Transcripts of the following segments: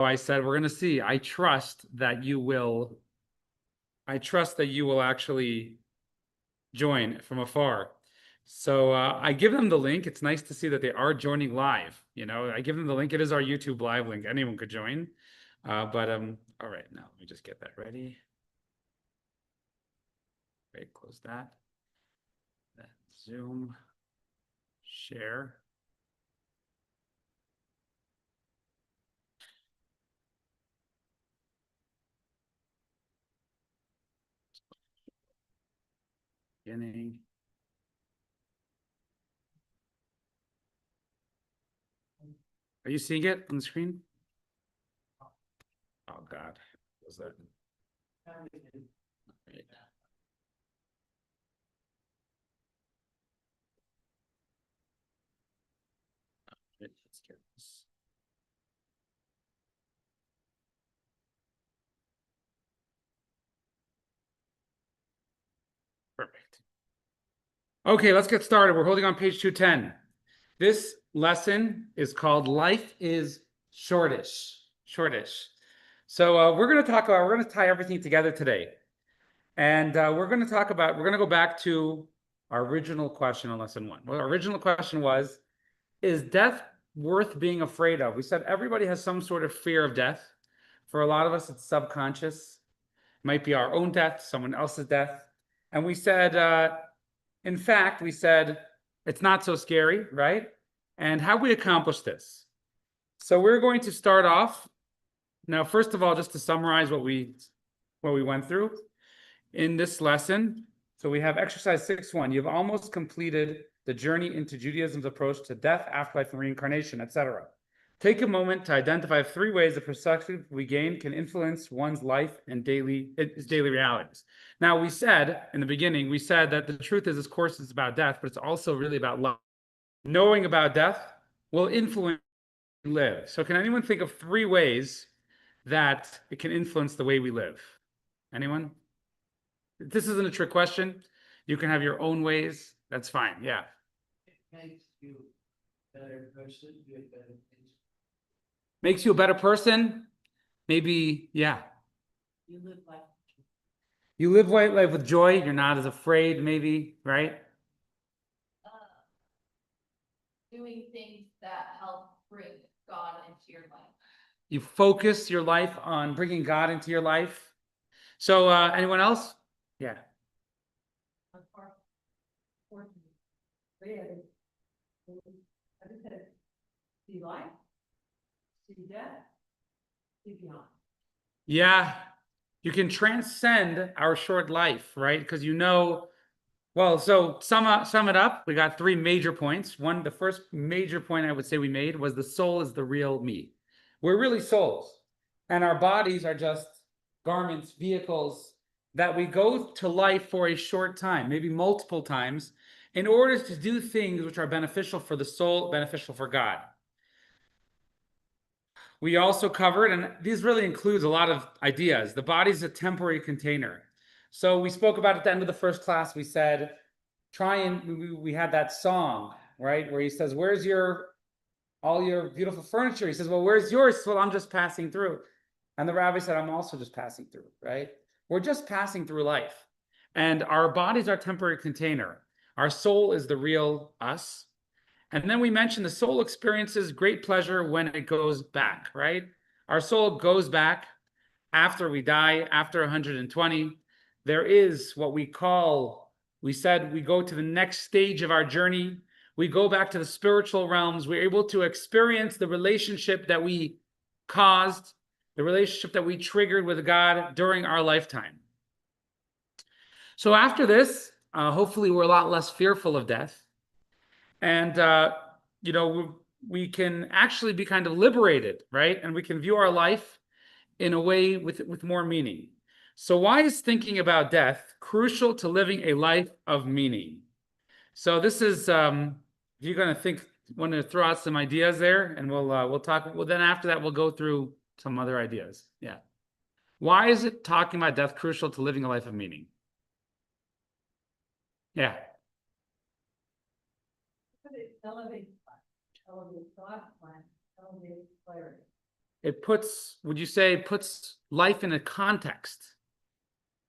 I said, we're going to see. I trust that you will actually join from afar. So I give them the link. It's nice to see that they are joining live. I give them the link. It is our YouTube live link. Anyone could join. But all right, now let me just get that ready. Great, close that. Then Zoom, share. Beginning. Are you seeing it on the screen? Oh God, what was that? Right. Let's get this. Perfect. Okay, let's get started. We're holding on page 210. This lesson is called Life is Shortish. Shortish. So we're going to tie everything together today. And we're going to go back to our original question on lesson 1. Well, our original question was, is death worth being afraid of? We said everybody has some sort of fear of death. For a lot of us, it's subconscious. It might be our own death, someone else's death. And we said, in fact, we said it's not so scary, right? And how we accomplish this? So we're going to start off now. First of all, just to summarize what we went through in this lesson. So we have exercise 6.1. You've almost completed the journey into Judaism's approach to death, afterlife, and reincarnation, etc. Take a moment to identify 3 ways the perspective we gain can influence one's life and daily realities. Now, we said in the beginning, that the truth is this course is about death, but it's also really about love. Knowing about death will influence how we live. So can anyone think of 3 ways that it can influence the way we live? Anyone? This isn't a trick question. You can have your own ways. That's fine. Yeah. It makes you a better person, be a better person. Makes you a better person? Maybe, yeah. You live life. You live life with joy. You're not as afraid, maybe, right? Doing things that help bring God into your life. You focus your life on bringing God into your life. So anyone else? Yeah. See life, see death, see beyond. Yeah. You can transcend our short life, right? Because well, so sum it up. We got 3 major points. The first major point I would say we made was the soul is the real me. We're really souls, and our bodies are just garments, vehicles that we go to life for a short time, maybe multiple times, in order to do things which are beneficial for the soul, beneficial for God. We also covered, and this really includes a lot of ideas, the body is a temporary container. So we spoke about at the end of the first class, we said, we had that song, right? Where he says, where's all your beautiful furniture? He says, well, where's yours? Well, I'm just passing through. And the rabbi said, I'm also just passing through, right? We're just passing through life. And our bodies are temporary container. Our soul is the real us. And then we mentioned the soul experiences great pleasure when it goes back, right? Our soul goes back after we die, after 120. There is what we said we go to the next stage of our journey. We go back to the spiritual realms. We're able to experience the relationship that we caused, the relationship that we triggered with God during our lifetime. So after this, hopefully we're a lot less fearful of death. And, we can actually be kind of liberated, right? And we can view our life in a way with more meaning. So why is thinking about death crucial to living a life of meaning? So this is, if you're going to want to throw out some ideas there, and we'll talk. Well, then after that, we'll go through some other ideas. Yeah. Why is it talking about death crucial to living a life of meaning? Yeah. Elevate thought, elevate clarity. it puts, would you say, puts life in a context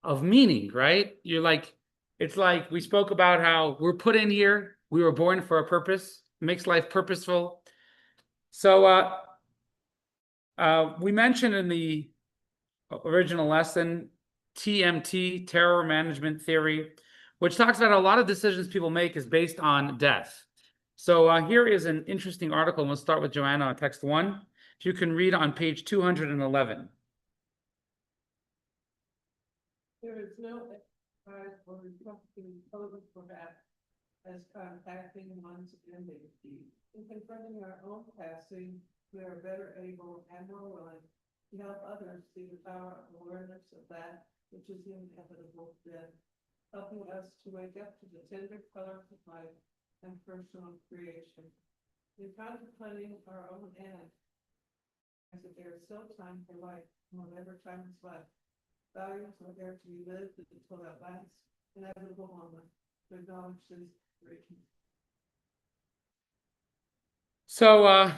of meaning, right? You're like, it's like we spoke about how we're put in here, we were born for a purpose, it makes life purposeful. So we mentioned in the original lesson TMT, terror management theory, which talks about a lot of decisions people make is based on death. So here is an interesting article, and we'll start with Joanna on text 1. If you can read on page 211. There is no exercise or reflecting total perhaps as contacting one's ending. In confronting our own passing, we are better able and more willing to help others see the power of awareness of that which is inevitable death, helping us to wake up to the tender colors of life and personal creation. In contemplating our own end, as if there is still time for life, whatever time is left, values are there to be lived until that last inevitable moment to acknowledge this creation. So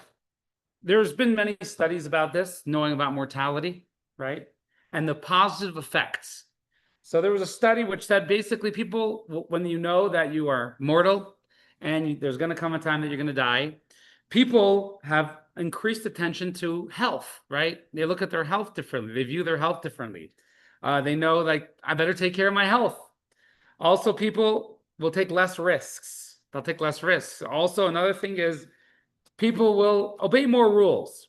there's been many studies about this, knowing about mortality, right? And the positive effects. So there was a study which said basically people, when you know that you are mortal and there's going to come a time that you're going to die, people have increased attention to health, right? They look at their health differently. They view their health differently. They know, like, I better take care of my health. Also, people will take less risks. They'll take less risks. Also, another thing is people will obey more rules.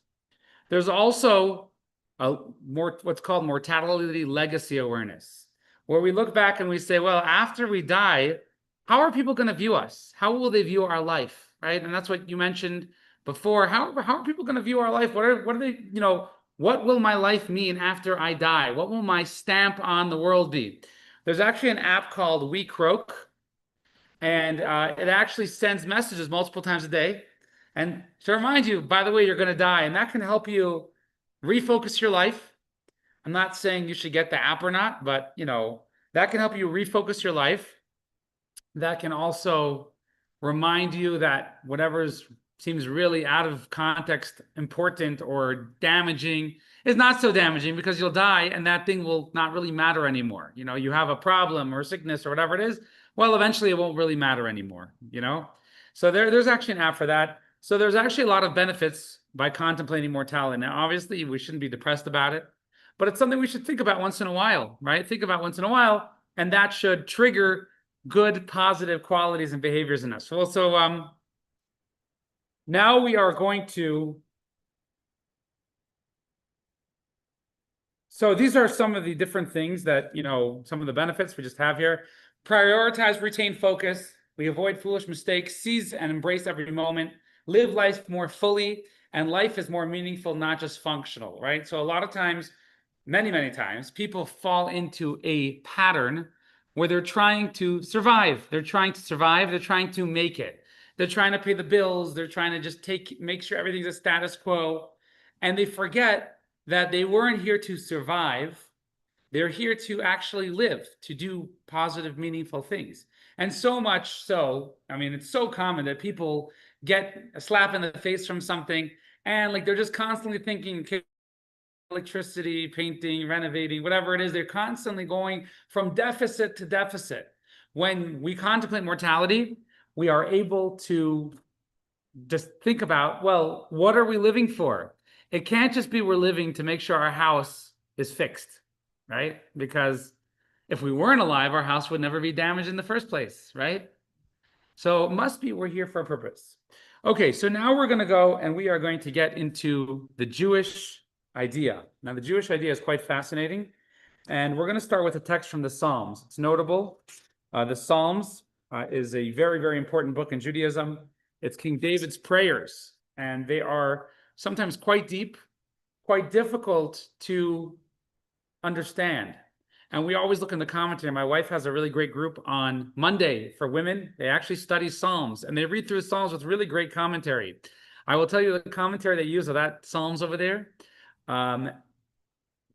There's also what's called mortality legacy awareness, where we look back and we say, well, after we die, how are people going to view us? How will they view our life, right? And that's what you mentioned before. How are people going to view our life? What are they, what will my life mean after I die? What will my stamp on the world be? There's actually an app called We Croak, and it actually sends messages multiple times a day. And to remind you, by the way, you're going to die, and that can help you refocus your life. I'm not saying you should get the app or not, but that can help you refocus your life. That can also remind you that whatever seems really out of context, important or damaging is not so damaging, because you'll die and that thing will not really matter anymore. You have a problem or sickness or whatever it is. Well, eventually it won't really matter anymore, So there's actually an app for that. So there's actually a lot of benefits by contemplating mortality. Now, obviously, we shouldn't be depressed about it, but it's something we should think about once in a while, right? Think about once in a while, and that should trigger good, positive qualities and behaviors in us. So now we are going to. So these are some of the different things that, some of the benefits we just have here. Prioritize, retain focus. We avoid foolish mistakes, seize and embrace every moment, live life more fully, and life is more meaningful, not just functional, right? So a lot of times, many, many times, people fall into a pattern where they're trying to survive. They're trying to survive. They're trying to make it. They're trying to pay the bills. They're trying to just make sure everything's a status quo. And they forget that they weren't here to survive. They're here to actually live, to do positive, meaningful things. And so much so, it's so common that people get a slap in the face from something, and like they're just constantly thinking electricity, painting, renovating, whatever it is. They're constantly going from deficit to deficit. When we contemplate mortality, we are able to just think about, well, what are we living for? It can't just be we're living to make sure our house is fixed, right? Because if we weren't alive, our house would never be damaged in the first place, right? So it must be we're here for a purpose. Okay, so now we're going to go and we are going to get into the Jewish idea. Now, the Jewish idea is quite fascinating. And we're going to start with a text from the Psalms. It's notable. The Psalms is a very, very important book in Judaism. It's King David's prayers, and they are sometimes quite deep, quite difficult to understand. And we always look in the commentary. My wife has a really great group on Monday for women. They actually study Psalms, and they read through the Psalms with really great commentary. I will tell you the commentary they use of that Psalms over there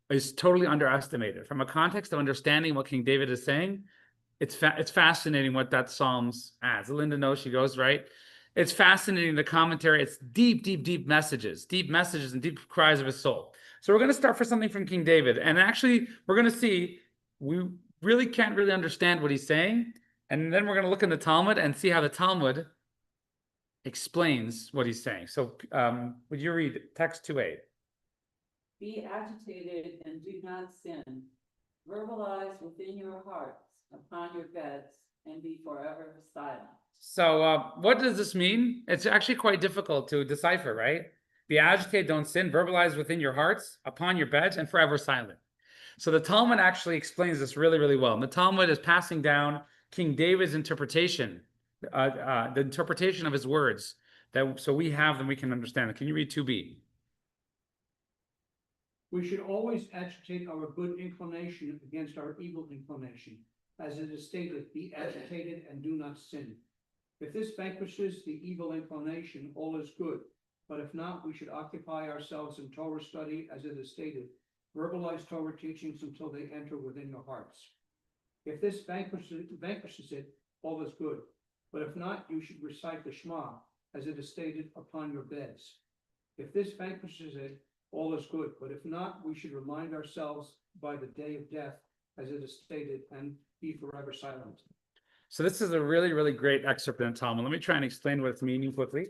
is totally underestimated. From a context of understanding what King David is saying, it's fascinating what that Psalms adds. Linda knows, she goes, right? It's fascinating, the commentary. It's deep, deep, deep messages and deep cries of his soul. So we're going to start for something from King David. And actually, we're going to see, we really can't really understand what he's saying. And then we're going to look in the Talmud and see how the Talmud explains what he's saying. So would you read text 2:8? Be agitated and do not sin. Verbalize within your hearts upon your beds and be forever silent. So what does this mean? It's actually quite difficult to decipher, right? Be agitated, don't sin, verbalize within your hearts, upon your beds, and forever silent. So the Talmud actually explains this really, really well. And the Talmud is passing down King David's interpretation, the interpretation of his words, so we have them, we can understand them. Can you read 2b? We should always agitate our good inclination against our evil inclination, as it is stated, be agitated and do not sin. If this vanquishes the evil inclination, all is good. But if not, we should occupy ourselves in Torah study, as it is stated, verbalize Torah teachings until they enter within your hearts. If this vanquishes it, all is good. But if not, you should recite the Shema, as it is stated, upon your beds. If this vanquishes it, all is good. But if not, we should remind ourselves by the day of death, as it is stated, and be forever silent. So this is a really, really great excerpt in the Talmud. Let me try and explain what it's meaning quickly.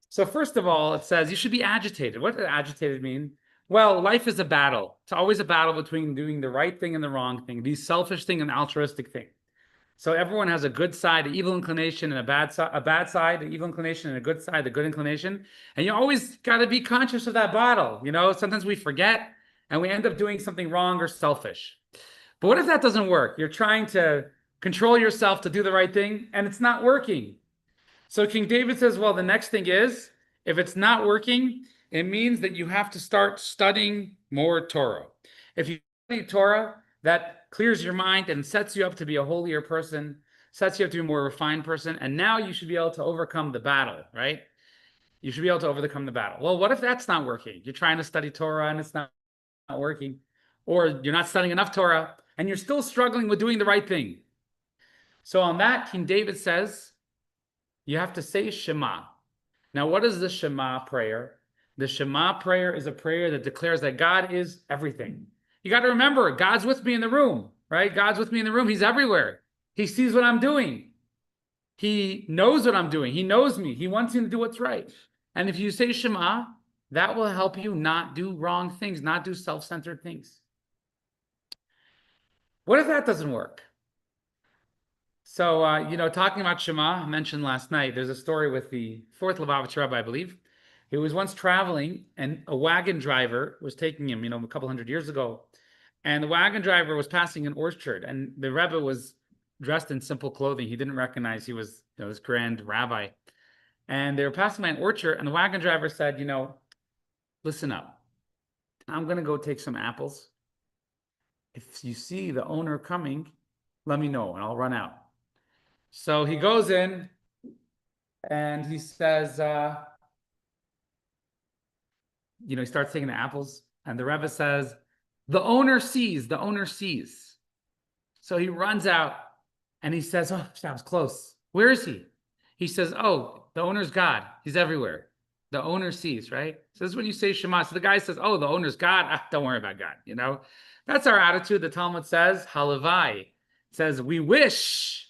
So first of all, it says you should be agitated. What does agitated mean? Well, life is a battle. It's always a battle between doing the right thing and the wrong thing, the selfish thing and the altruistic thing. So everyone has a good side, an evil inclination, and a bad side, an evil inclination, and a good side, the good inclination. And you always got to be conscious of that battle. You know, sometimes we forget and we end up doing something wrong or selfish. But what if that doesn't work? You're trying to control yourself to do the right thing, and it's not working. So King David says, well, the next thing is, if it's not working, it means that you have to start studying more Torah. If you study Torah, that clears your mind and sets you up to be a holier person, sets you up to be a more refined person, and now you should be able to overcome the battle, right? You should be able to overcome the battle. Well, what if that's not working? You're trying to study Torah and it's not working, or you're not studying enough Torah and you're still struggling with doing the right thing. So on that, King David says, you have to say Shema. Now, what is the Shema prayer? The Shema prayer is a prayer that declares that God is everything. You got to remember, God's with me in the room, right? God's with me in the room. He's everywhere. He sees what I'm doing. He knows what I'm doing. He knows me. He wants me to do what's right. And if you say Shema, that will help you not do wrong things, not do self-centered things. What if that doesn't work? So, talking about Shema, I mentioned last night, there's a story with the fourth Lubavitcher Rebbe, I believe. He was once traveling and a wagon driver was taking him, a couple hundred years ago. And the wagon driver was passing an orchard and the Rebbe was dressed in simple clothing. He didn't recognize he was this grand rabbi. And they were passing by an orchard and the wagon driver said, listen up. I'm going to go take some apples. If you see the owner coming, let me know and I'll run out. So he goes in and he says, he starts taking the apples and the Rebbe says, the owner sees. So he runs out and he says, oh, that was close. Where is he? He says, oh, the owner's God. He's everywhere. The owner sees, right? So this is when you say Shema. So the guy says, oh, the owner's God. Don't worry about God, That's our attitude. The Talmud says, halavai. It says, we wish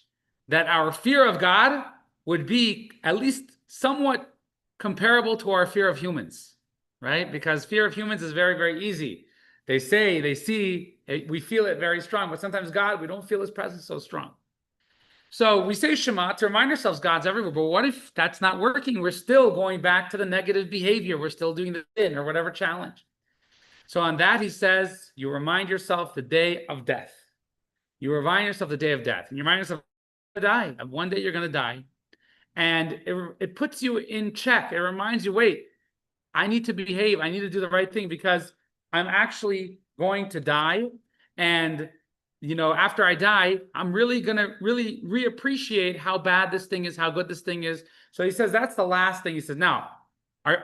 that our fear of God would be at least somewhat comparable to our fear of humans, right? Because fear of humans is very, very easy. They say, they see, we feel it very strong, but sometimes God, we don't feel his presence so strong. So we say Shema to remind ourselves God's everywhere, but what if that's not working? We're still going back to the negative behavior. We're still doing the sin or whatever challenge. So on that, he says, you remind yourself the day of death. You remind yourself the day of death. And you remind yourself, die. One day you're going to die. And it puts you in check. It reminds you, wait, I need to behave. I need to do the right thing because I'm actually going to die. And, after I die, I'm really going to really reappreciate how bad this thing is, how good this thing is. So he says, that's the last thing. He says, now,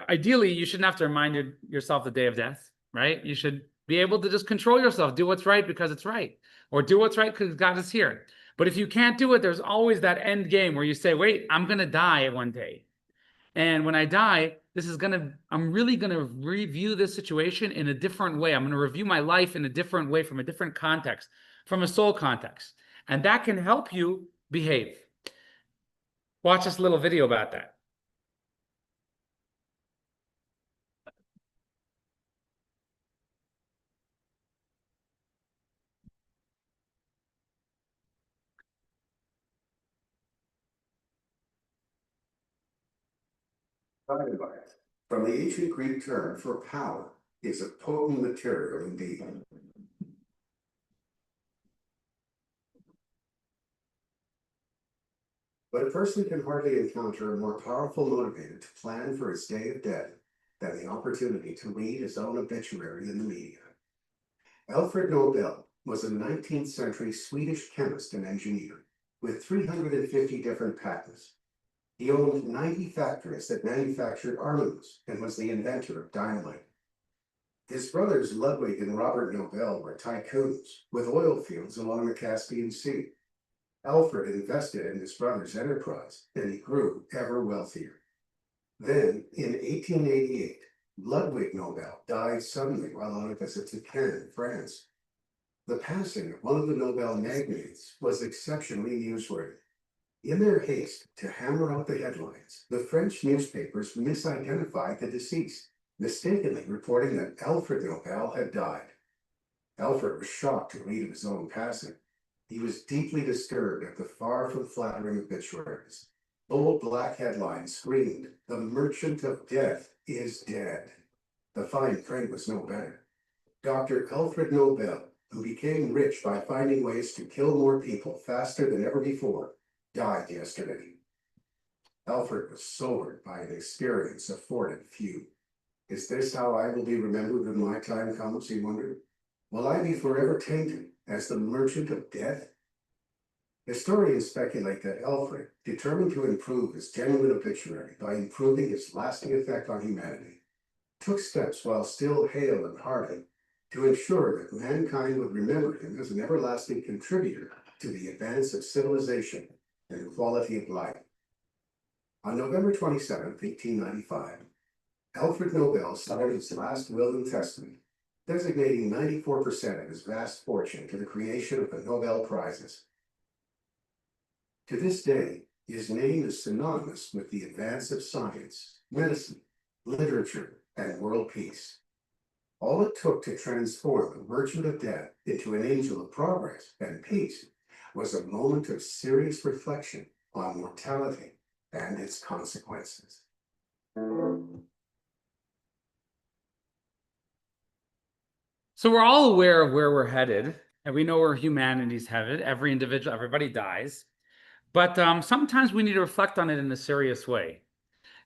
ideally, you shouldn't have to remind yourself the day of death, right? You should be able to just control yourself, do what's right because it's right, or do what's right because God is here. But if you can't do it, there's always that end game where you say, wait, I'm going to die one day. And when I die, I'm really gonna review this situation in a different way. I'm gonna review my life in a different way, from a different context, from a soul context. And that can help you behave. Watch this little video about that. Dynamite, from the ancient Greek term for power, is a potent material indeed. But a person can hardly encounter a more powerful motivator to plan for his day of death than the opportunity to read his own obituary in the media. Alfred Nobel was a 19th century Swedish chemist and engineer with 350 different patents. He owned 90 factories that manufactured armaments and was the inventor of dynamite. His brothers Ludwig and Robert Nobel were tycoons with oil fields along the Caspian Sea. Alfred invested in his brother's enterprise, and he grew ever wealthier. Then, in 1888, Ludwig Nobel died suddenly while on a visit to Cannes, France. The passing of one of the Nobel magnates was exceptionally newsworthy. In their haste to hammer out the headlines, the French newspapers misidentified the deceased, mistakenly reporting that Alfred Nobel had died. Alfred was shocked to read of his own passing. He was deeply disturbed at the far from flattering obituaries. Bold black headlines screamed, "The Merchant of Death is dead." The fine print was no better. Dr. Alfred Nobel, who became rich by finding ways to kill more people faster than ever before, died yesterday. Alfred was sobered by an experience afforded few. Is this how I will be remembered when my time comes, he wondered? Will I be forever tainted as the merchant of death? Historians speculate that Alfred, determined to improve his genuine obituary by improving its lasting effect on humanity, took steps while still hale and hearty to ensure that mankind would remember him as an everlasting contributor to the advance of civilization and quality of life. On November 27, 1895, Alfred Nobel signed his last will and testament, designating 94% of his vast fortune to the creation of the Nobel Prizes. To this day, his name is synonymous with the advance of science, medicine, literature, and world peace. All it took to transform the merchant of death into an angel of progress and peace was a moment of serious reflection on mortality and its consequences. So we're all aware of where we're headed, and we know where humanity's headed. Every individual, everybody dies. But sometimes we need to reflect on it in a serious way.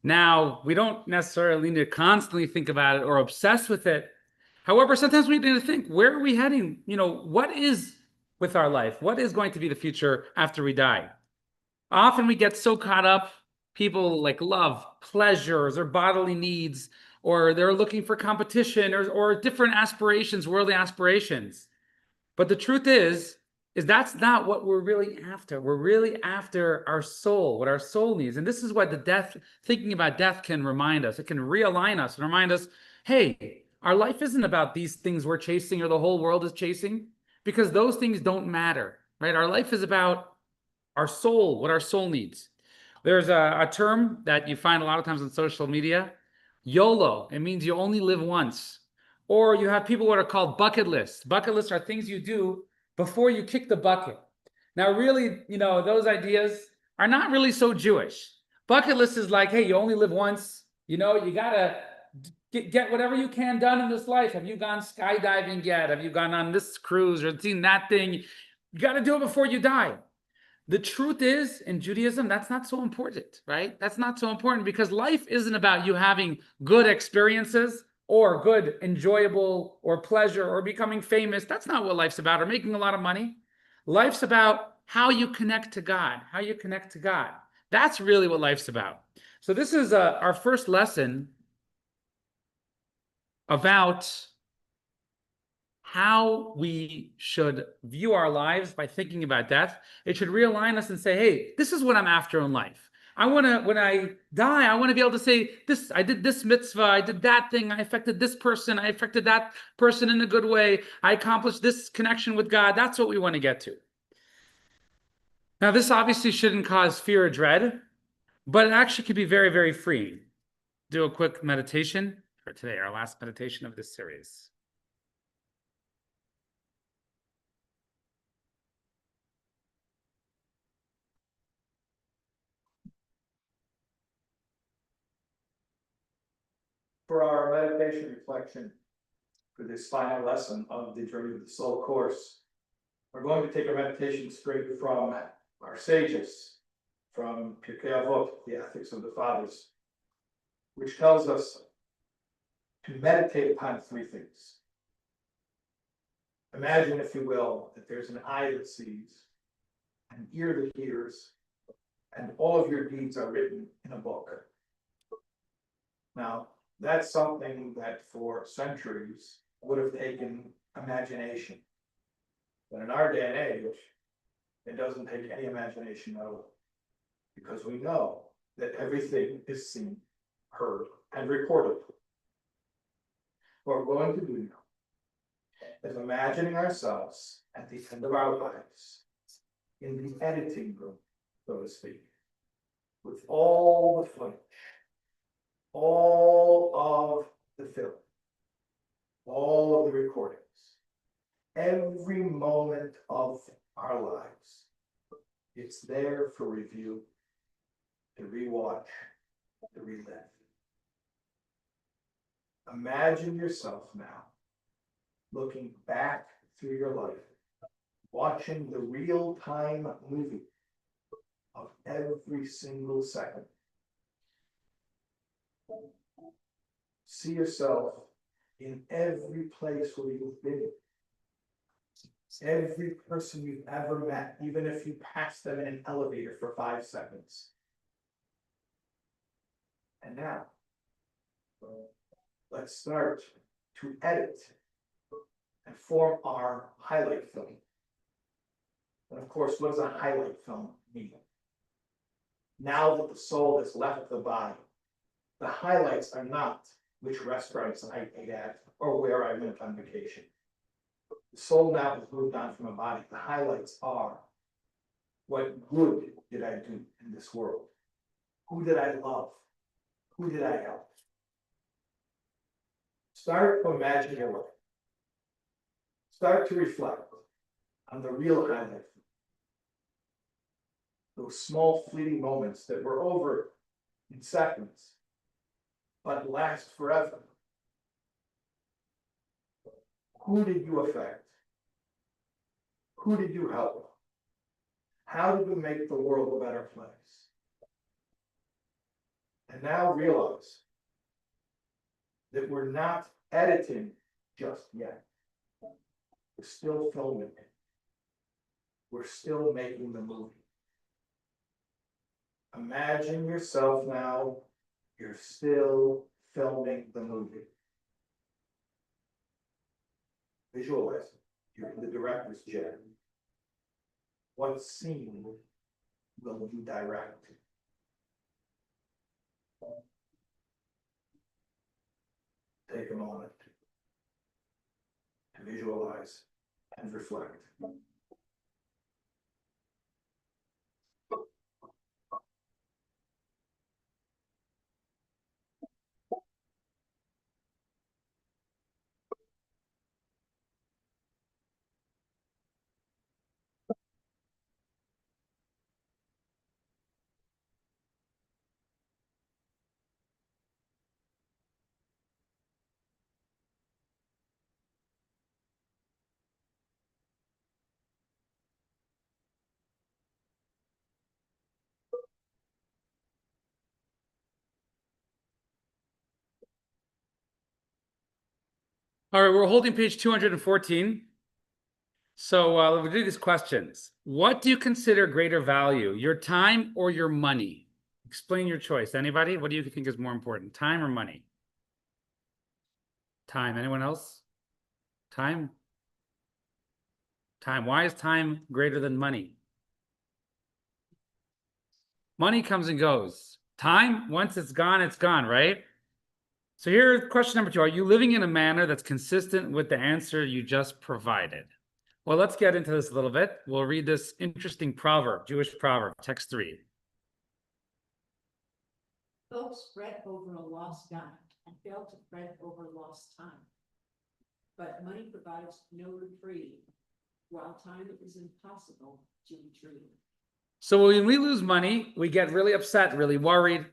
Now, we don't necessarily need to constantly think about it or obsess with it. However, sometimes we need to think, where are we heading? What is with our life? What is going to be the future after we die? Often we get so caught up, people like love, pleasures, or bodily needs, or they're looking for competition or different aspirations, worldly aspirations. But the truth is that's not what we're really after. We're really after our soul, what our soul needs. And this is what thinking about death can remind us. It can realign us and remind us, hey, our life isn't about these things we're chasing or the whole world is chasing, because those things don't matter, right? Our life is about our soul, what our soul needs. There's a term that you find a lot of times on social media, YOLO. It means you only live once. Or you have people what are called bucket lists. Bucket lists are things you do before you kick the bucket. Now, really, those ideas are not really so Jewish. Bucket list is like, hey, you only live once. You gotta get whatever you can done in this life. Have you gone skydiving yet? Have you gone on this cruise or seen that thing? You got to do it before you die. The truth is, in Judaism, that's not so important, right? That's not so important, because life isn't about you having good experiences or good, enjoyable, or pleasure, or becoming famous. That's not what life's about, or making a lot of money. Life's about how you connect to God, how you connect to God. That's really what life's about. So this is our first lesson about how we should view our lives by thinking about death. It should realign us and say, hey, this is what I'm after in life. I want to, when I die, I want to be able to say, this, I did this mitzvah, I did that thing, I affected this person, I affected that person in a good way, I accomplished this connection with God. That's what we want to get to. Now, this obviously shouldn't cause fear or dread, but it actually can be very, very freeing. Do a quick meditation for today, our last meditation of this series. For our meditation reflection for this final lesson of the Journey of the Soul course, we're going to take our meditation straight from our sages, from Pirkei Avot, the Ethics of the Fathers, which tells us to meditate upon three things. Imagine, if you will, that there's an eye that sees, an ear that hears, and all of your deeds are written in a book. Now, that's something that for centuries would have taken imagination. But in our day and age, it doesn't take any imagination at all. Because we know that everything is seen, heard, and recorded. What we're going to do now is imagining ourselves at the end of our lives in the editing room, so to speak, with all the footage, all of the film, all of the recordings, every moment of our lives. It's there for review, to rewatch, to relive. Imagine yourself now looking back through your life, watching the real-time movie of every single second. See yourself in every place where you've been, every person you've ever met, even if you pass them in an elevator for 5 seconds. And now, let's start to edit and form our highlight film. And of course, what does a highlight film mean? Now that the soul has left the body, the highlights are not which restaurants I ate at or where I went on vacation. The soul now has moved on from a body. The highlights are, what good did I do in this world? Who did I love? Who did I help? Start to imagine your life. Start to reflect on the real highlight. Those small fleeting moments that were over in seconds, but last forever. Who did you affect? Who did you help? How did we make the world a better place? And now realize that we're not editing just yet. We're still filming it. We're still making the movie. Imagine yourself now, you're still filming the movie. Visualize it. You're in the director's chair. What scene will you direct? Take a moment to visualize and reflect. All right, we're holding page 214. So we'll do these questions. What do you consider greater value, your time or your money? Explain your choice. Anybody? What do you think is more important, time or money? Time. Anyone else? Time? Time. Why is time greater than money? Money comes and goes. Time, once it's gone, right? So here's question number 2. Are you living in a manner that's consistent with the answer you just provided? Well, let's get into this a little bit. We'll read this interesting proverb, Jewish proverb, text 3. Folks fret over a lost gun and fail to fret over lost time. But money provides no reprieve, while time is impossible to retrieve. So when we lose money, we get really upset, really worried,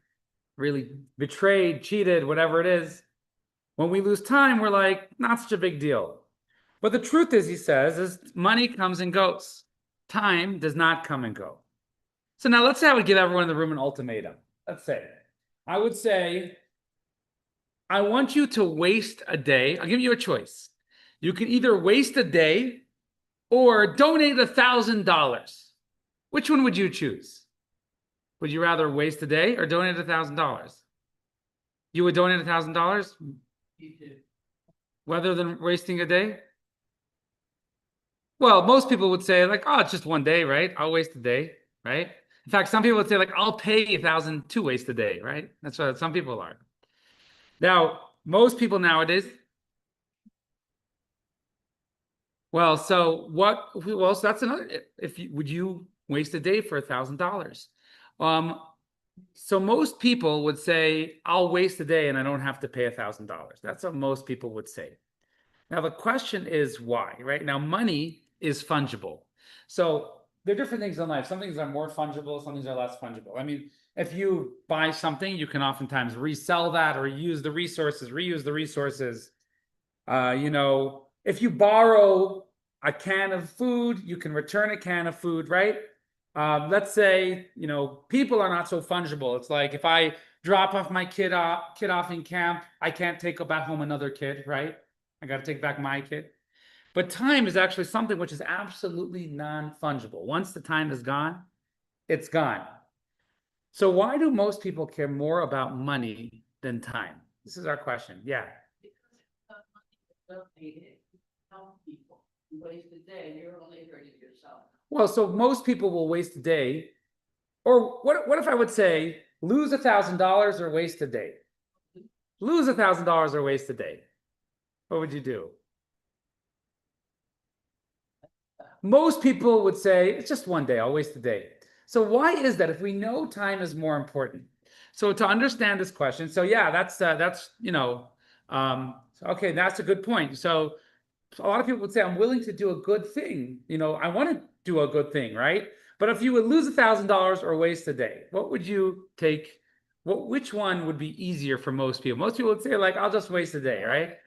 really betrayed, cheated, whatever it is. When we lose time, we're like, not such a big deal. But the truth is, he says, is money comes and goes. Time does not come and go. So now let's say I would give everyone in the room an ultimatum. Let's say, I would say, I want you to waste a day. I'll give you a choice. You can either waste a day or donate $1,000. Which one would you choose? Would you rather waste a day or donate $1,000? You would donate $1,000 rather than wasting a day? Well, most people would say like, oh, it's just one day, right? I'll waste a day, right? In fact, some people would say like, I'll pay $1,000 to waste a day, right? That's what some people are. Now, most people nowadays, well, so that's another, would you waste a day for $1,000? So most people would say, I'll waste a day and I don't have to pay $1,000. That's what most people would say. Now, the question is why, right? Now, money is fungible. So there are different things in life. Some things are more fungible, some things are less fungible. I mean, if you buy something, you can oftentimes resell that or reuse the resources. If you borrow a can of food, you can return a can of food, right? Let's say, people are not so fungible. It's like if I drop off my kid off in camp, I can't take back home another kid, right? I got to take back my kid. But time is actually something which is absolutely non-fungible. Once the time is gone, it's gone. So why do most people care more about money than time? This is our question. Yeah. Because it's not money that's donated, help people. You waste a day, you're only hurting yourself. Well, so most people will waste a day. Or what if I would say, lose $1,000 or waste a day? Lose $1,000 or waste a day. What would you do? Most people would say, it's just one day, I'll waste a day. So why is that if we know time is more important? So to understand this question, so yeah, okay, that's a good point. So a lot of people would say, I'm willing to do a good thing. I want to do a good thing, right? But if you would lose $1,000 or waste a day, what would you take? Which one would be easier for most people? Most people would say like, I'll just waste a day, right?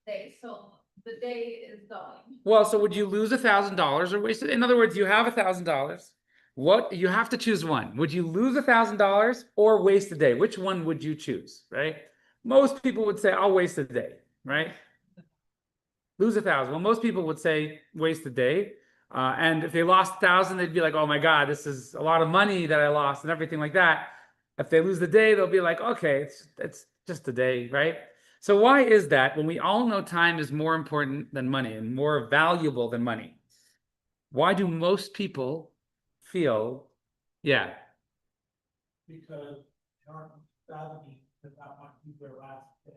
Day, so the day is going. Well, so would you lose $1,000 or waste it? In other words, you have $1,000. What you have to choose one. Would you lose $1,000 or waste a day? Which one would you choose, right? Most people would say, I'll waste a day, right? Lose $1,000. Well, most people would say waste a day. And if they lost $1,000, they'd be like, oh my God, this is a lot of money that I lost and everything like that. If they lose the day, they'll be like, okay, it's just a day, right? So why is that when we all know time is more important than money and more valuable than money? Why do most people feel, yeah? Because they aren't valuing that might be their last day.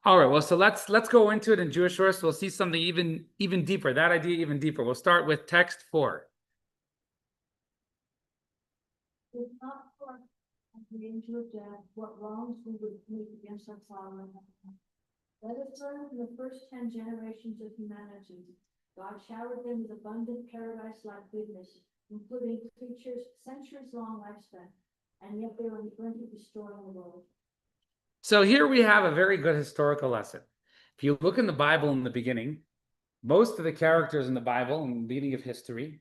All right, well, so let's go into it in Jewish source. We'll see something even deeper, that idea even deeper. We'll start with text 4. If not for agreeing to a debt, what wrongs we would commit against our Father in heaven. Let us learn from the first 10 generations of humanity. God showered them with abundant paradise-like goodness, including creatures centuries-long lifespan, and yet they were going to destroy the world. So here we have a very good historical lesson. If you look in the Bible in the beginning, most of the characters in the Bible in the beginning of history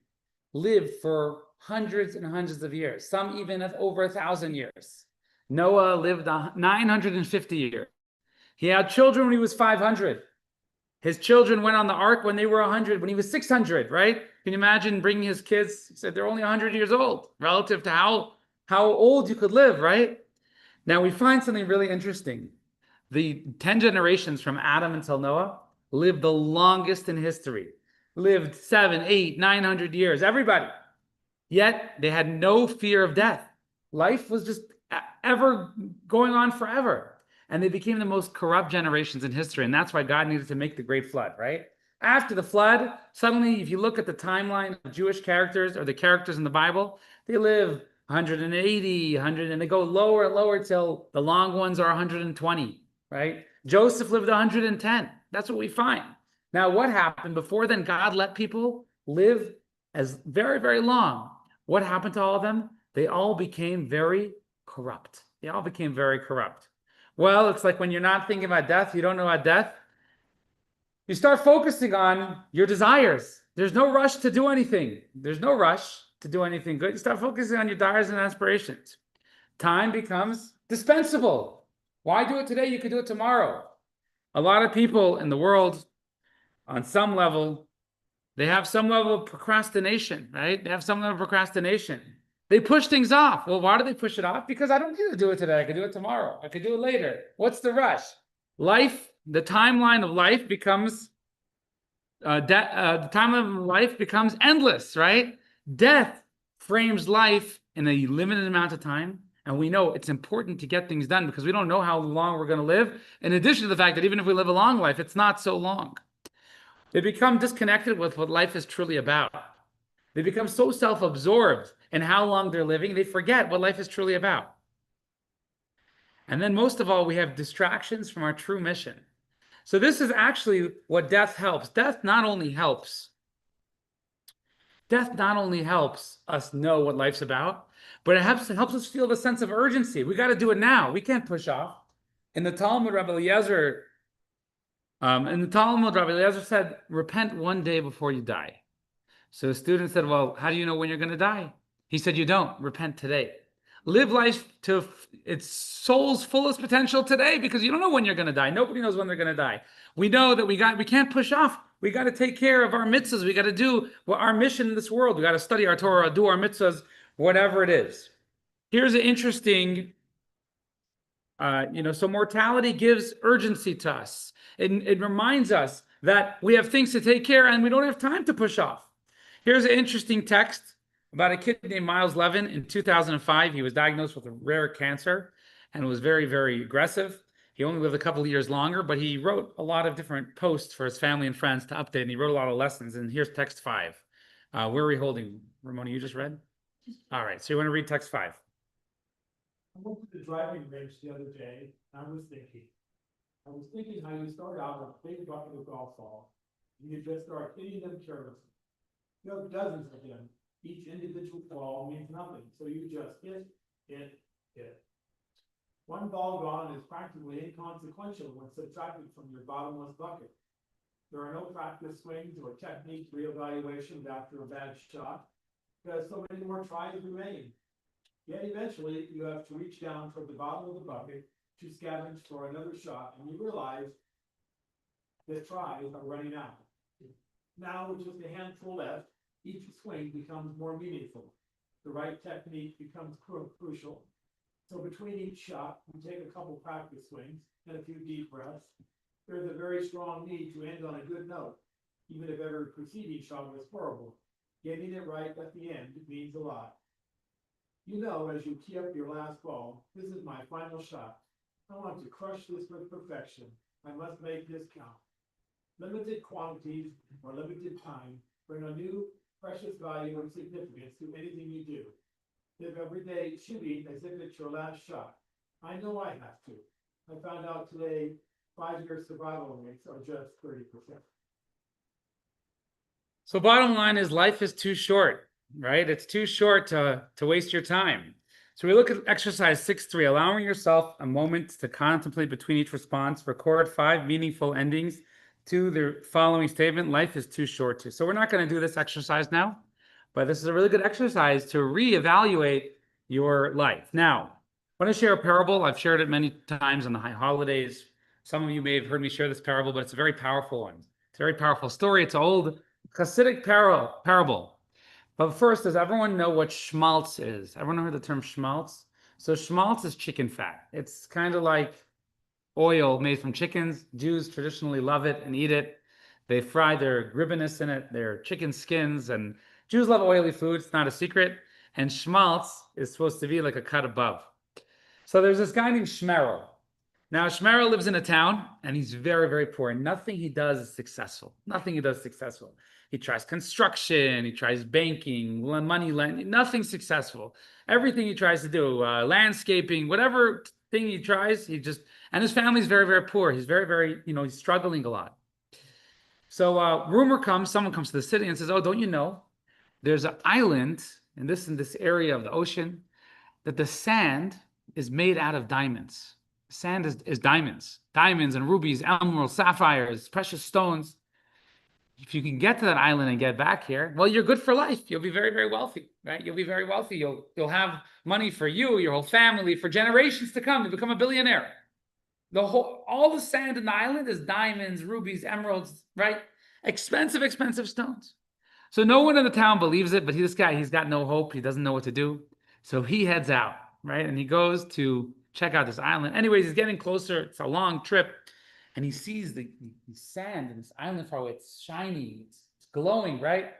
lived for hundreds and hundreds of years, some even over 1,000 years. Noah lived 950 years. He had children when he was 500. His children went on the ark when they were 100, when he was 600, right? Can you imagine bringing his kids? He said they're only 100 years old relative to how old you could live, right? Now we find something really interesting. The 10 generations from Adam until Noah lived the longest in history. Lived 700, 800, 900 years, everybody. Yet they had no fear of death. Life was just ever going on forever. And they became the most corrupt generations in history. And that's why God needed to make the great flood, right? After the flood, suddenly, if you look at the timeline of Jewish characters or the characters in the Bible, they live 180, 100, and they go lower and lower till the long ones are 120, right? Joseph lived 110. That's what we find. Now, what happened before then? God let people live as very, very long. What happened to all of them? They all became very corrupt. They all became very corrupt. Well, it's like when you're not thinking about death, you don't know about death. You start focusing on your desires. There's no rush to do anything. There's no rush to do anything good. You start focusing on your desires and aspirations. Time becomes dispensable. Why do it today? You could do it tomorrow. A lot of people in the world, on some level, they have some level of procrastination, right? They have some level of procrastination. They push things off. Well, why do they push it off? Because I don't need to do it today. I could do it tomorrow. I could do it later. What's the rush? Life, the timeline of life becomes the timeline of life becomes endless, right? Death frames life in a limited amount of time. And we know it's important to get things done because we don't know how long we're going to live. In addition to the fact that even if we live a long life, it's not so long. They become disconnected with what life is truly about. They become so self-absorbed in how long they're living, they forget what life is truly about. And then most of all, we have distractions from our true mission. So this is actually what death helps. Death not only helps us know what life's about, but it helps us feel the sense of urgency. We got to do it now. We can't push off. In the Talmud, Rabbi Eliezer said, repent one day before you die. So the student said, well, how do you know when you're going to die? He said, you don't. Repent today. Live life to its soul's fullest potential today because you don't know when you're going to die. Nobody knows when they're going to die. We know that we can't push off. We got to take care of our mitzvahs. We got to do our mission in this world. We got to study our Torah, do our mitzvahs, whatever it is. Here's an interesting, so mortality gives urgency to us. It reminds us that we have things to take care of and we don't have time to push off. Here's an interesting text about a kid named Miles Levin. In 2005, he was diagnosed with a rare cancer and was very, very aggressive. He only lived a couple of years longer, but he wrote a lot of different posts for his family and friends to update, and he wrote a lot of lessons. And here's text 5. Where are we holding? Ramona, you just read? All right, so you want to read text 5. I went to the driving range the other day, and I was thinking how you start out with a big bucket of golf balls, and you just start hitting them carelessly. You have dozens of them. Each individual ball means nothing, so you just hit. One ball gone is practically inconsequential when subtracted from your bottomless bucket. There are no practice swings or technique reevaluations after a bad shot, because so many more tries remain. Yet eventually, you have to reach down toward the bottom of the bucket to scavenge for another shot, and you realize that tries are running out. Now, with just a handful left, each swing becomes more meaningful. The right technique becomes crucial. So between each shot, you take a couple practice swings and a few deep breaths. There's a very strong need to end on a good note, even if every preceding shot was horrible. Getting it right at the end means a lot. You know, as you tee up your last ball, this is my final shot. I want to crush this with perfection. I must make this count. Limited quantities or limited time bring a new precious value and significance to anything you do. Live every day shooting as if it's your last shot. I know I have to. I found out today 5-year survival rates are just 30%. So bottom line is life is too short, right? It's too short to waste your time. So we look at exercise 6.3, allowing yourself a moment to contemplate between each response. Record 5 meaningful endings to the following statement: life is too short to. So we're not going to do this exercise now, but this is a really good exercise to reevaluate your life. Now, I want to share a parable. I've shared it many times on the high holidays. Some of you may have heard me share this parable, but it's a very powerful one. It's a very powerful story. It's an old Hasidic parable. But first, does everyone know what schmaltz is? Everyone heard the term schmaltz? So schmaltz is chicken fat. It's kind of like oil made from chickens. Jews traditionally love it and eat it. They fry their gribbinus in it, their chicken skins, and Jews love oily food. It's not a secret. And schmaltz is supposed to be like a cut above. So there's this guy named Shmerel. Now, Shmerel lives in a town and he's very, very poor. And nothing he does is successful. Nothing he does is successful. He tries construction, he tries banking, money lending, nothing successful. Everything he tries to do, landscaping, whatever thing he tries, and his family's very, very poor. He's very, very, he's struggling a lot. So rumor comes, someone comes to the city and says, oh, don't you know, there's an island in this area of the ocean that the sand is made out of diamonds. Sand is diamonds and rubies, emeralds, sapphires, precious stones. If you can get to that island and get back here, well, you're good for life. You'll be very, very wealthy, right? You'll be very wealthy. You'll have money for you, your whole family, for generations to come. You become a billionaire. All the sand in the island is diamonds, rubies, emeralds, right? Expensive, expensive stones. So no one in the town believes it, but this guy, he's got no hope. He doesn't know what to do. So he heads out, right? And he goes to check out this island. Anyways, he's getting closer. It's a long trip. And he sees the sand in this island far away. It's shiny, it's glowing, right?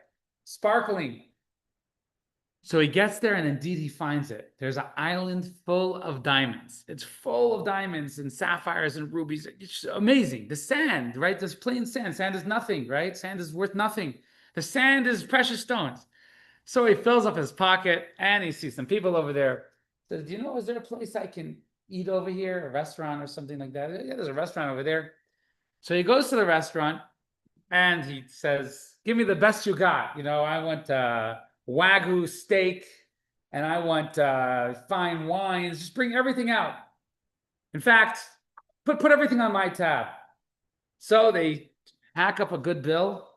Sparkling. So he gets there and indeed he finds it. There's an island full of diamonds. It's full of diamonds and sapphires and rubies. It's amazing. The sand, right? This plain sand. Sand is nothing, right? Sand is worth nothing. The sand is precious stones. So he fills up his pocket and he sees some people over there. Says, do you know, is there a place I can eat over here? A restaurant or something like that? Yeah, there's a restaurant over there. So he goes to the restaurant and he says, give me the best you got. I want Wagyu steak and I want fine wines. Just bring everything out. In fact, put everything on my tab. So they hack up a good bill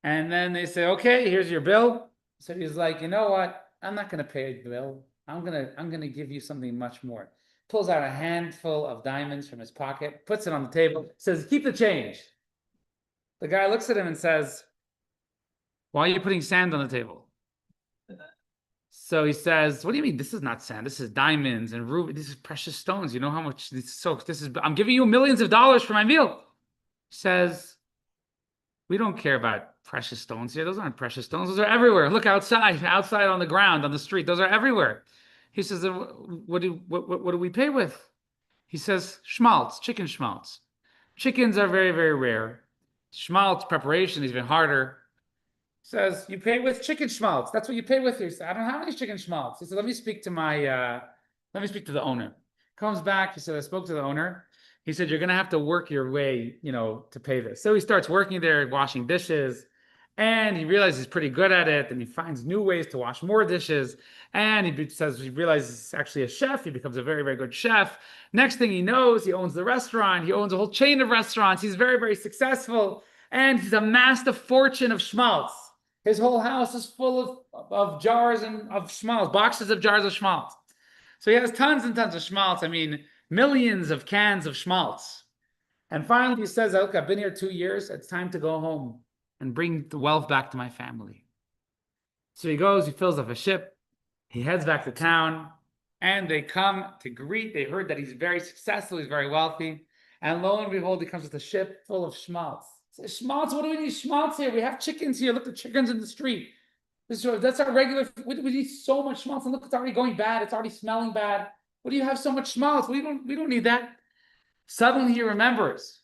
and then they say, okay, here's your bill. So he's like, you know what? I'm not going to pay the bill. I'm gonna give you something much more. Pulls out a handful of diamonds from his pocket, puts it on the table, says, keep the change. The guy looks at him and says, why are you putting sand on the table? So he says, what do you mean? This is not sand. This is diamonds and ruby. This is precious stones. You know how much I'm giving you millions of dollars for my meal. He says, we don't care about precious stones here. Those aren't precious stones. Those are everywhere. Look outside on the ground, on the street. Those are everywhere. He says, what do we pay with? He says, schmaltz, chicken schmaltz. Chickens are very, very rare. Schmaltz preparation is even harder. He says, you pay with chicken schmaltz. That's what you pay with here. He said, I don't have any chicken schmaltz. He said, let me speak to the owner. Comes back. He said, I spoke to the owner. He said, you're going to have to work your way, to pay this. So he starts working there, washing dishes. And he realizes he's pretty good at it. And he finds new ways to wash more dishes. And he realizes he's actually a chef. He becomes a very, very good chef. Next thing he knows, he owns the restaurant. He owns a whole chain of restaurants. He's very, very successful. And he's amassed a fortune of schmaltz. His whole house is full of jars of schmaltz, boxes of jars of schmaltz. So he has tons and tons of schmaltz. I mean, millions of cans of schmaltz. And finally he says, look, I've been here 2 years. It's time to go home and bring the wealth back to my family. So he goes, he fills up a ship, he heads back to town, and they come to greet. They heard that he's very successful, he's very wealthy. And lo and behold, he comes with a ship full of schmaltz. He says, schmaltz, what do we need schmaltz here? We have chickens here. Look, the chickens in the street. That's our regular, we need so much schmaltz. And look, it's already going bad. It's already smelling bad. What do you have so much schmaltz? We don't need that. Suddenly he remembers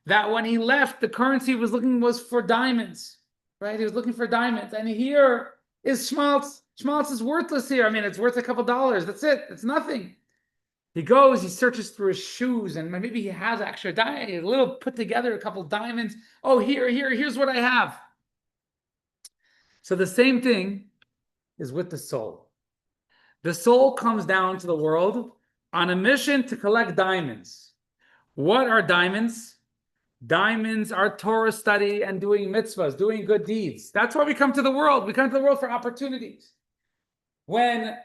that when he left, the currency was for diamonds, right? He was looking for diamonds. And here is schmaltz. Schmaltz is worthless here. I mean, it's worth a couple dollars. That's it. It's nothing. He goes, he searches through his shoes, and maybe he has extra diamonds, a little put together, a couple diamonds. Oh, here's what I have. So the same thing is with the soul. The soul comes down to the world on a mission to collect diamonds. What are diamonds? Diamonds are Torah study and doing mitzvahs, doing good deeds. That's why we come to the world. We come to the world for opportunities. When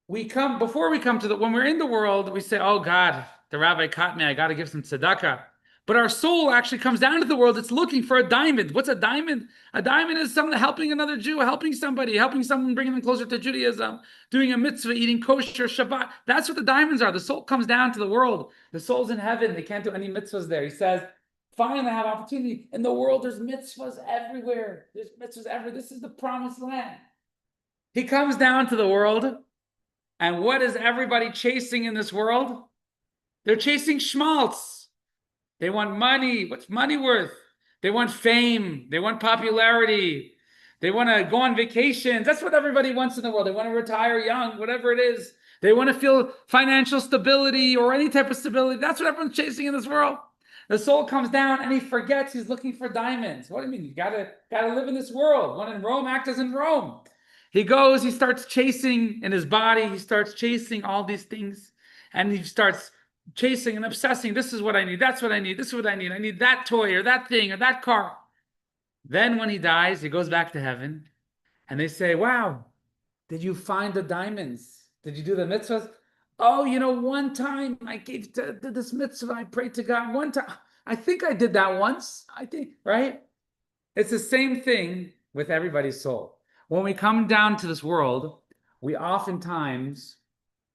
we're in the world, we say, oh God, the rabbi caught me. I got to give some tzedakah. But our soul actually comes down to the world. It's looking for a diamond. What's a diamond? A diamond is someone helping another Jew, helping someone, bringing them closer to Judaism, doing a mitzvah, eating kosher, Shabbat. That's what the diamonds are. The soul comes down to the world. The soul's in heaven. They can't do any mitzvahs there. He says, finally have opportunity. In the world, there's mitzvahs everywhere. There's mitzvahs everywhere. This is the promised land. He comes down to the world, and what is everybody chasing in this world? They're chasing schmaltz. They want money. What's money worth? They want fame. They want popularity. They want to go on vacations. That's what everybody wants in the world. They want to retire young, whatever it is. They want to feel financial stability or any type of stability. That's what everyone's chasing in this world. The soul comes down and he forgets he's looking for diamonds. What do you mean? You gotta live in this world. When in Rome, act as in Rome. He goes, he starts chasing in his body, he starts chasing all these things, and he starts chasing and obsessing. This is what I need, that's what I need, this is what I need that toy or that thing or that car. Then when he dies, he goes back to heaven, and they say, wow, did you find the diamonds? Did you do the mitzvahs? Oh, one time I did this mitzvah, I prayed to God one time. I think I did that once. I think, right? It's the same thing with everybody's soul. When we come down to this world, we oftentimes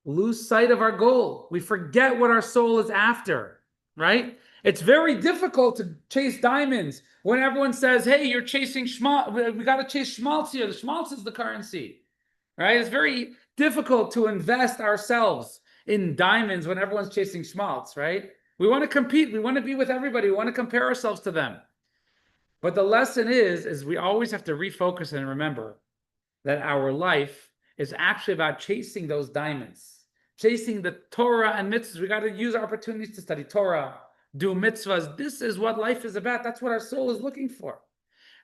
lose sight of our goal. We forget what our soul is after, right? It's very difficult to chase diamonds when everyone says, hey, you're chasing schmaltz. We got to chase schmaltz here. The schmaltz is the currency, right? It's very difficult to invest ourselves in diamonds when everyone's chasing schmaltz, right? We want to compete. We want to be with everybody. We want to compare ourselves to them. But the lesson is we always have to refocus and remember that our life is actually about chasing those diamonds, chasing the Torah and mitzvahs. We got to use opportunities to study Torah, do mitzvahs. This is what life is about. That's what our soul is looking for.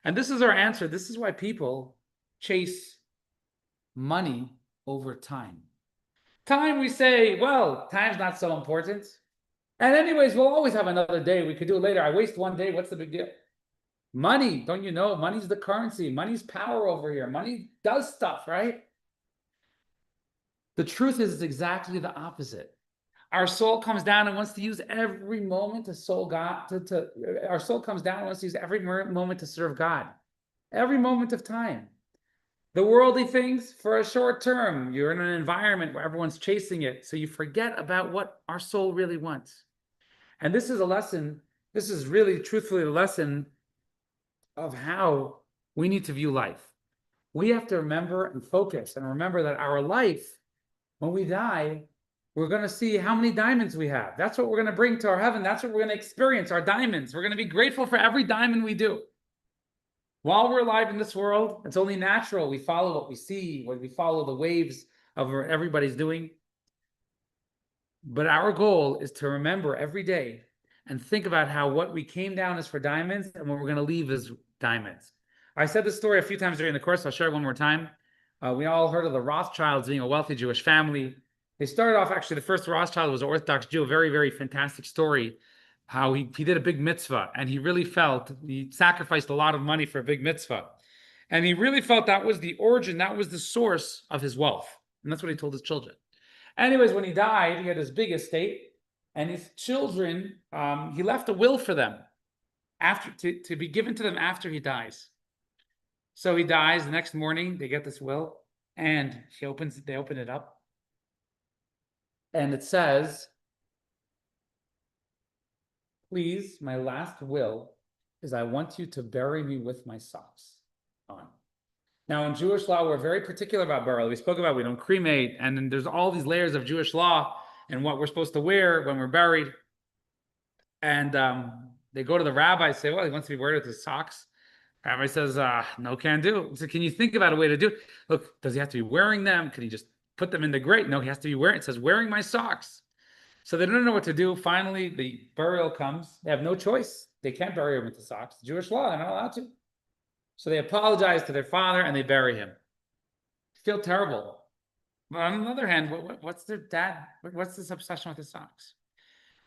And this is our answer. This is why people chase money over time. Time, we say, well, time's not so important. And anyways, we'll always have another day. We could do it later. I waste one day. What's the big deal? Money, don't you know? Money's the currency. Money's power over here. Money does stuff, right? The truth is, it's exactly the opposite. Our soul comes down and wants to use every moment our soul comes down and wants to use every moment to serve God. Every moment of time. The worldly things, for a short term, you're in an environment where everyone's chasing it, so you forget about what our soul really wants. And this is a lesson, this is really truthfully a lesson of how we need to view life. We have to remember and focus and remember that our life, when we die, we're going to see how many diamonds we have. That's what we're going to bring to our heaven. That's what we're going to experience, our diamonds. We're going to be grateful for every diamond we do. While we're alive in this world, it's only natural. We follow what we see, when we follow the waves of what everybody's doing. But our goal is to remember every day and think about how what we came down is for diamonds and what we're going to leave is diamonds. I said this story a few times during the course. I'll share it one more time. We all heard of the Rothschilds being a wealthy Jewish family. They started off, actually, the first Rothschild was an Orthodox Jew, a very, very fantastic story, how he did a big mitzvah, and he really felt, he sacrificed a lot of money for a big mitzvah. And he really felt that was the origin, that was the source of his wealth. And that's what he told his children. Anyways, when he died, he had his big estate, and his children, he left a will for them to be given to them after he dies. So he dies, the next morning, they get this will, and they open it up. And it says, please, my last will is I want you to bury me with my socks on. Now, in Jewish law, we're very particular about burial. We spoke about we don't cremate, and then there's all these layers of Jewish law and what we're supposed to wear when we're buried. And they go to the rabbi and say, well, he wants to be buried with his socks. Rabbi says, no, can do. So can you think about a way to do it? Look, does he have to be wearing them? Can he just put them in the grate? No, he has to be wearing, it says wearing my socks. So they don't know what to do. Finally, the burial comes. They have no choice. They can't bury him with the socks. Jewish law, they're not allowed to. So they apologize to their father and they bury him. Feel terrible. But on the other hand, what's their dad? What's this obsession with the socks?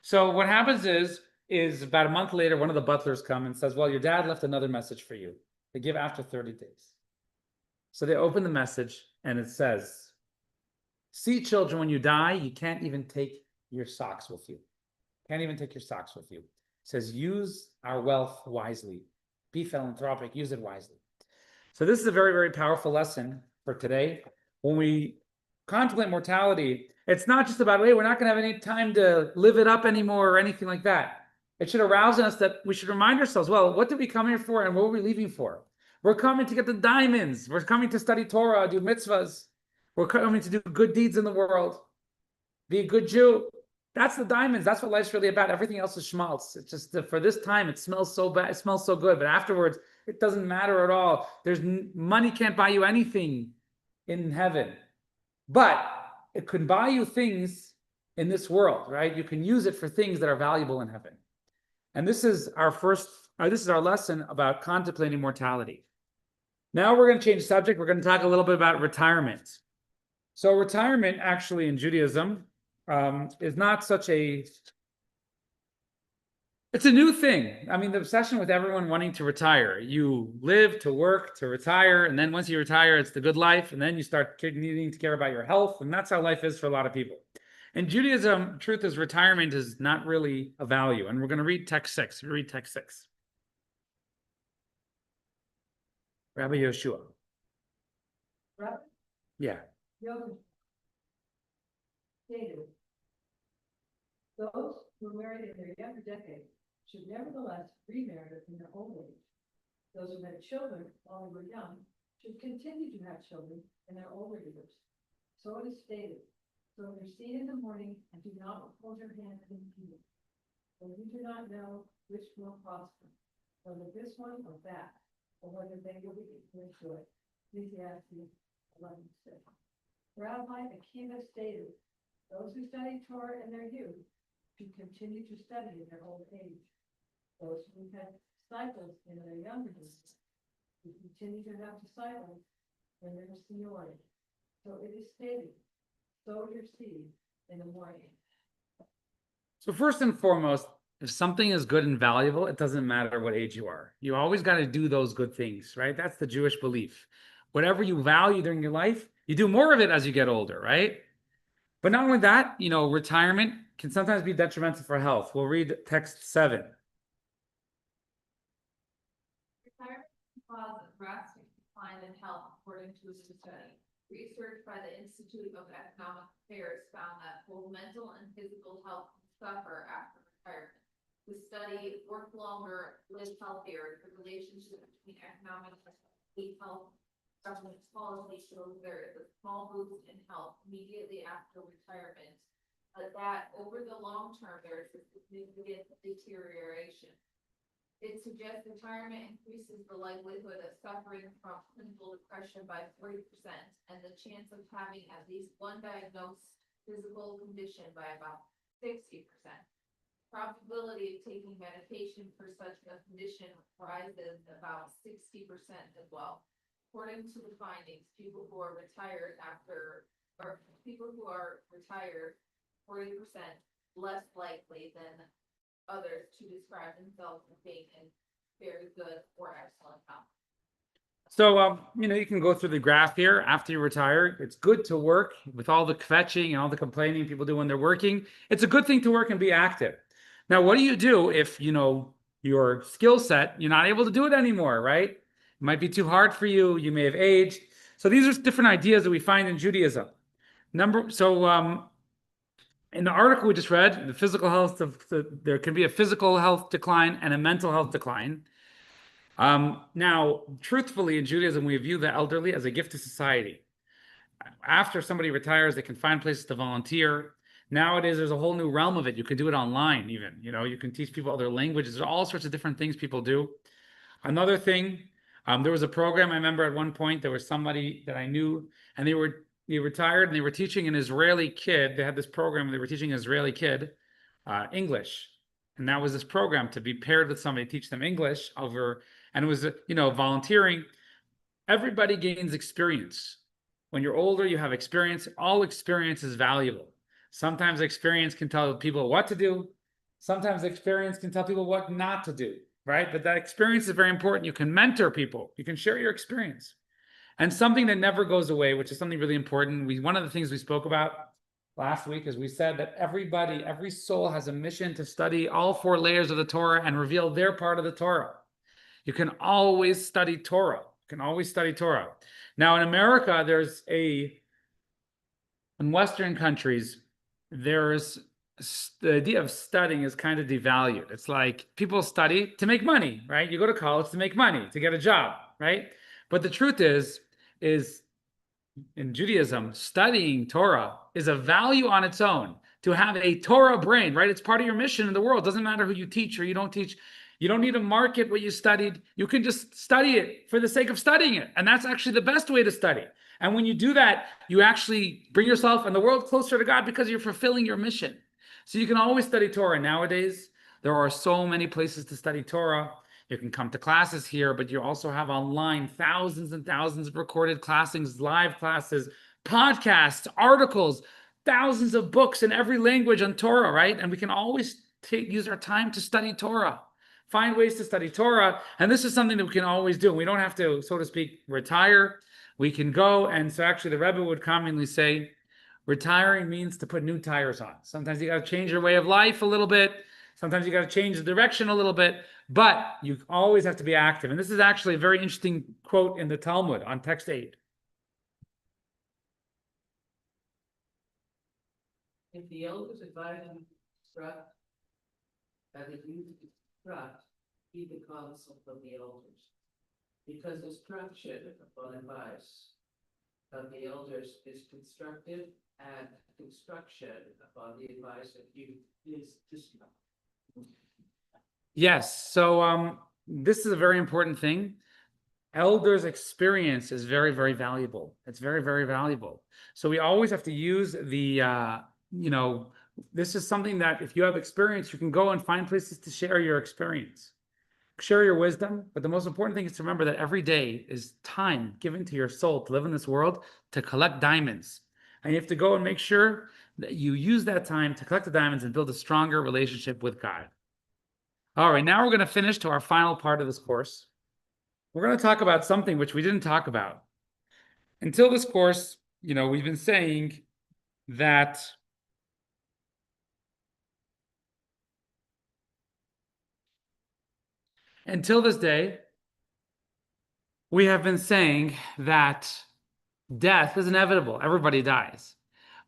So what happens is about a month later, one of the butlers come and says, well, your dad left another message for you. They give after 30 days. So they open the message and it says, see, children, when you die, you can't even take your socks with you. Can't even take your socks with you. It says, use our wealth wisely. Be philanthropic, use it wisely. So this is a very, very powerful lesson for today. When we contemplate mortality, it's not just about, hey, we're not going to have any time to live it up anymore or anything like that. It should arouse in us that we should remind ourselves, well, what did we come here for and what are we leaving for? We're coming to get the diamonds. We're coming to study Torah, do mitzvahs. We're coming to do good deeds in the world. Be a good Jew. That's the diamonds. That's what life's really about. Everything else is schmaltz. It's just that for this time, it smells so bad. It smells so good, but afterwards, it doesn't matter at all. Money can't buy you anything in heaven, but it can buy you things in this world, right? You can use it for things that are valuable in heaven. And this is our lesson about contemplating mortality. Now we're going to change subject. We're going to talk a little bit about retirement. So retirement, actually, in Judaism, is not such it's a new thing. I mean, the obsession with everyone wanting to retire. You live to work, to retire, and then once you retire, it's the good life, and then you start needing to care about your health, and that's how life is for a lot of people. In Judaism, truth is retirement is not really a value, and we're going to read text 6. We read text 6. Rabbi Yeshua. Rabbi Yeah. Yoga stated, those who are married in their younger decades should nevertheless remarry in their old age. Those who had children while they were young should continue to have children in their older years. So it is stated, so you're seen in the morning and do not withhold your hand in the evening. For you do not know which will prosper, whether this one or that, or whether they will be equally good. Ecclesiastes 11:6. Rabbi Akiva stated, those who study Torah in their youth should continue to study in their old age. Those who had disciples in their younger years should continue to have disciples in their seniority. So it is stated, sow your seed in the morning. So first and foremost, if something is good and valuable, it doesn't matter what age you are. You always got to do those good things, right? That's the Jewish belief. Whatever you value during your life, you do more of it as you get older, right? But not only that, retirement can sometimes be detrimental for health. We'll read text 7. Retirement can cause a drastic decline in health, according to a new study. Research by the Institute of Economic Affairs found that both mental and physical health can suffer after retirement. The study, Work Longer, Live Healthier, the relationship between economic and health government policy shows there is a small boost in health immediately after retirement, but that over the long term, there is a significant deterioration. It suggests retirement increases the likelihood of suffering from clinical depression by 40% and the chance of having at least one diagnosed physical condition by about 60%. Probability of taking medication for such a condition rises about 60% as well. According to the findings, people who are retired 40% less likely than others to describe themselves as being in very good or excellent health. So, you can go through the graph here after you retire. It's good to work with all the kvetching and all the complaining people do when they're working. It's a good thing to work and be active. Now, what do you do if, your skill set, you're not able to do it anymore, right? It might be too hard for you. You may have aged. So these are different ideas that we find in Judaism. In the article we just read, the physical health there can be a physical health decline and a mental health decline. Now, truthfully, in Judaism, we view the elderly as a gift to society. After somebody retires, they can find places to volunteer. Nowadays, there's a whole new realm of it. You can do it online even. You can teach people other languages. There's all sorts of different things people do. Another thing, there was a program I remember at one point, there was somebody that I knew, and they retired and they were teaching an Israeli kid. They had this program, they were teaching an Israeli kid English. And that was this program to be paired with somebody, teach them English and it was, volunteering. Everybody gains experience. When you're older, you have experience. All experience is valuable. Sometimes experience can tell people what to do. Sometimes experience can tell people what not to do, right? But that experience is very important. You can mentor people. You can share your experience. And something that never goes away, which is something really important. One of the things we spoke about last week is we said that every soul has a mission to study all 4 layers of the Torah and reveal their part of the Torah. You can always study Torah. Now in America, in Western countries, there's the idea of studying is kind of devalued. It's like people study to make money, right? You go to college to make money, to get a job, right? But the truth is in Judaism, studying Torah is a value on its own. To have a Torah brain, right? It's part of your mission in the world. Doesn't matter who you teach or you don't teach. You don't need to market what you studied. You can just study it for the sake of studying it. And that's actually the best way to study. And when you do that, you actually bring yourself and the world closer to God because you're fulfilling your mission. So you can always study Torah. Nowadays, there are so many places to study Torah. You can come to classes here, but you also have online thousands and thousands of recorded classes, live classes, podcasts, articles, thousands of books in every language on Torah, right? And we can always use our time to study Torah, find ways to study Torah. And this is something that we can always do. We don't have to, so to speak, retire. We can go. And so actually the Rebbe would commonly say, retiring means to put new tires on. Sometimes you got to change your way of life a little bit. Sometimes you got to change the direction a little bit, but you always have to be active. And this is actually a very interesting quote in the Talmud on text 8. If the elders advise him to instruct, as it used to instruct, he the counsel of the elders. Because instruction upon advice of the elders is constructive, and construction upon the advice of youth is destructive. Yes, so this is a very important thing. Elders' experience is very, very valuable. It's very, very valuable. So we always have to use the, this is something that if you have experience, you can go and find places to share your experience, share your wisdom. But the most important thing is to remember that every day is time given to your soul to live in this world, to collect diamonds. And you have to go and make sure that you use that time to collect the diamonds and build a stronger relationship with God. All right, now we're going to finish to our final part of this course. We're going to talk about something which we didn't talk about. Until this course, we've been saying that until this day, we have been saying that death is inevitable. Everybody dies.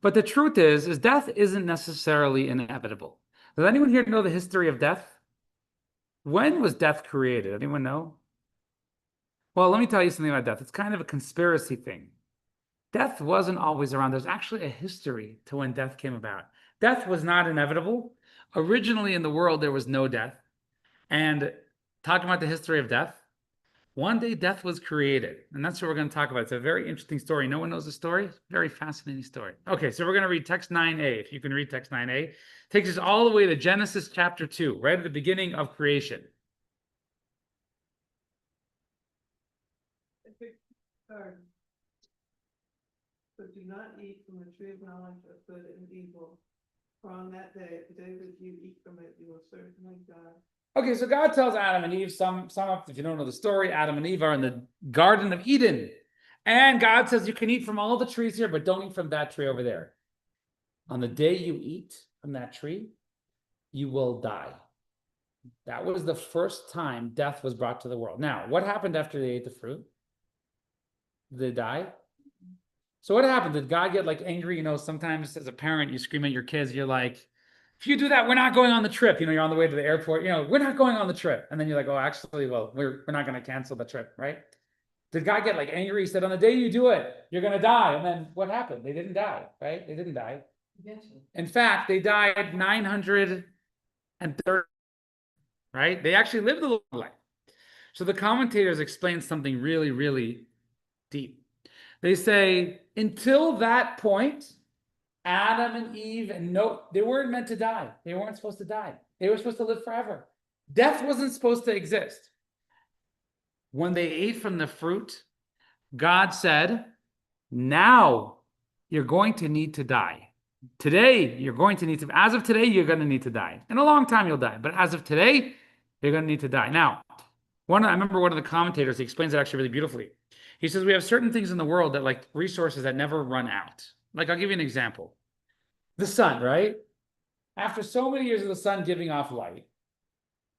But the truth is death isn't necessarily inevitable. Does anyone here know the history of death? When was death created? Anyone know? Well, let me tell you something about death. It's kind of a conspiracy thing. Death wasn't always around. There's actually a history to when death came about. Death was not inevitable. Originally in the world, there was no death. And talking about the history of death, one day death was created. And that's what we're going to talk about. It's a very interesting story. No one knows the story? Very fascinating story. Okay, so we're going to read text 9a. If you can read text 9a. It takes us all the way to Genesis chapter 2, right at the beginning of creation. But do not eat from the tree of knowledge of good and evil. For on that day, the day that you eat from it, you will certainly die. Okay, so God tells Adam and Eve, sum up, if you don't know the story, Adam and Eve are in the Garden of Eden. And God says, you can eat from all the trees here, but don't eat from that tree over there. On the day you eat from that tree, you will die. That was the first time death was brought to the world. Now, what happened after they ate the fruit? Did they die? So what happened? Did God get angry? Sometimes as a parent, you scream at your kids, you're like, if you do that, we're not going on the trip. You're on the way to the airport, we're not going on the trip. And then you're like, oh, actually, well, we're not going to cancel the trip, right? Did God get angry? He said, on the day you do it, you're going to die. And then what happened? They didn't die, right? They didn't die. In fact, they died 930, right? They actually lived a long life. So the commentators explain something really, really deep. They say, until that point, Adam and Eve, they weren't meant to die. They weren't supposed to die. They were supposed to live forever. Death wasn't supposed to exist. When they ate from the fruit, God said, now you're going to need to die. Today, you're going to need to, as of today, you're going to need to die. In a long time, you'll die. But as of today, you're going to need to die. Now, I remember one of the commentators, he explains it actually really beautifully. He says, we have certain things in the world that resources that never run out. I'll give you an example. The sun, right? After so many years of the sun giving off light,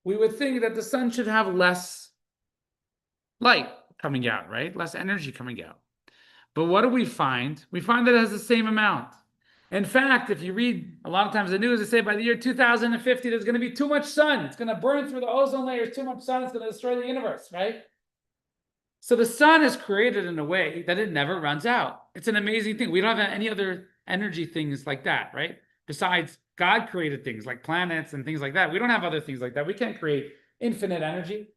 we would think that the sun should have less light coming out, right? Less energy coming out. But what do we find? We find that it has the same amount. In fact, if you read a lot of times the news, they say by the year 2050, there's going to be too much sun. It's going to burn through the ozone layers, too much sun. It's going to destroy the universe, right? So the sun is created in a way that it never runs out. It's an amazing thing. We don't have any other energy things like that, right? Besides God created things like planets and things like that. We don't have other things like that. We can't create infinite energy.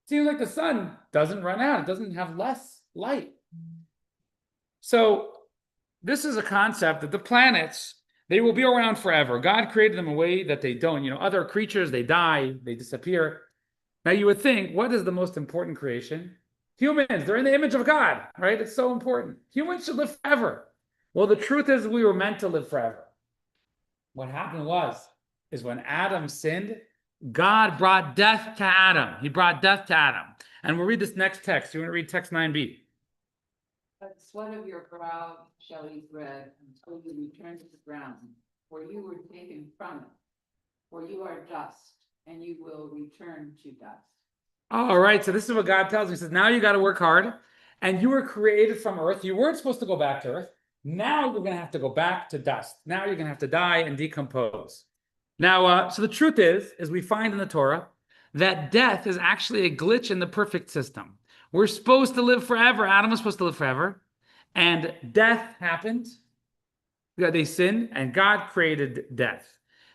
Seems like the sun doesn't run out. It doesn't have less light. So this is a concept that the planets, they will be around forever. God created them a way that they don't. You know, other creatures, they die, they disappear. Now you would think, what is the most important creation? Humans, they're in the image of God, right? It's so important. Humans should live forever. Well, the truth is we were meant to live forever. What happened is when Adam sinned, God brought death to Adam. He brought death to Adam. And we'll read this next text. You want to read text 9b? But the sweat of your brow shall eat bread until you return to the ground, for you were taken from it. For you are dust, and you will return to dust. All right, so this is what God tells me. He says, now you got to work hard, and you were created from earth. You weren't supposed to go back to earth. Now you're going to have to go back to dust. Now you're going to have to die and decompose. Now, so the truth is we find in the Torah that death is actually a glitch in the perfect system. We're supposed to live forever. Adam was supposed to live forever, and death happened. They sinned, and God created death.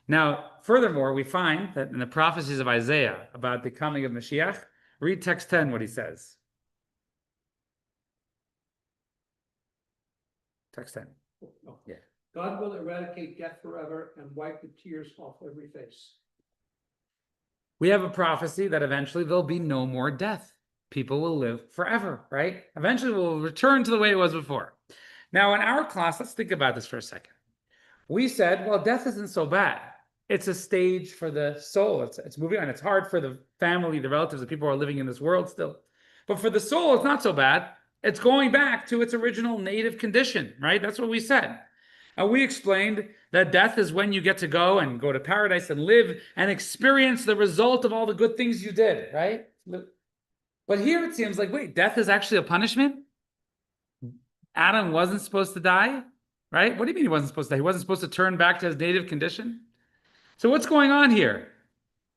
Now, furthermore, we find that in the prophecies of Isaiah about the coming of Mashiach, read text 10, what he says. Text 10. Yeah. God will eradicate death forever and wipe the tears off every face. We have a prophecy that eventually there'll be no more death. People will live forever, right? Eventually we'll return to the way it was before. Now, in our class, let's think about this for a second. We said, well, death isn't so bad. It's a stage for the soul. It's moving on. It's hard for the family, the relatives, the people who are living in this world still. But for the soul, it's not so bad. It's going back to its original native condition, right? That's what we said. And we explained that death is when you get to go to paradise and live and experience the result of all the good things you did, right? But here it seems like, wait, death is actually a punishment? Adam wasn't supposed to die, right? What do you mean he wasn't supposed to die? He wasn't supposed to turn back to his native condition? So what's going on here?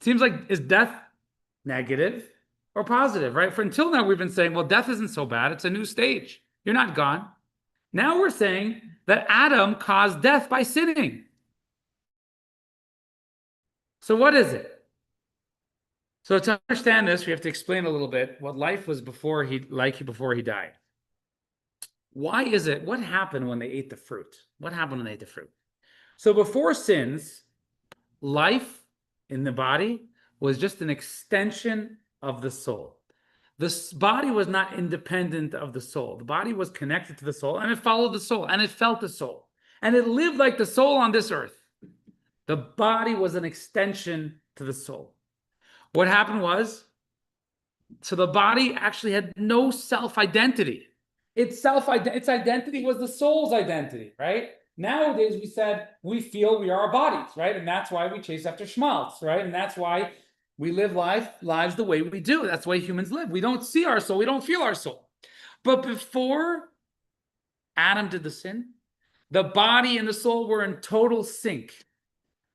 Seems like, is death negative or positive, right? For until now, we've been saying, well, death isn't so bad. It's a new stage. You're not gone. Now we're saying that Adam caused death by sinning. So what is it? So to understand this, we have to explain a little bit what life was before he died. Why is it? What happened when they ate the fruit? What happened when they ate the fruit? So before sins, life in the body was just an extension of the soul. The body was not independent of the soul. The body was connected to the soul, and it followed the soul, and it felt the soul, and it lived like the soul on this earth. The body was an extension to the soul. What happened was, so the body actually had no self-identity. Its identity was the soul's identity, right? Nowadays, we said we feel we are our bodies, right? And that's why we chase after schmaltz, right? And that's why we live lives the way we do. That's why humans live. We don't see our soul. We don't feel our soul. But before Adam did the sin, the body and the soul were in total sync.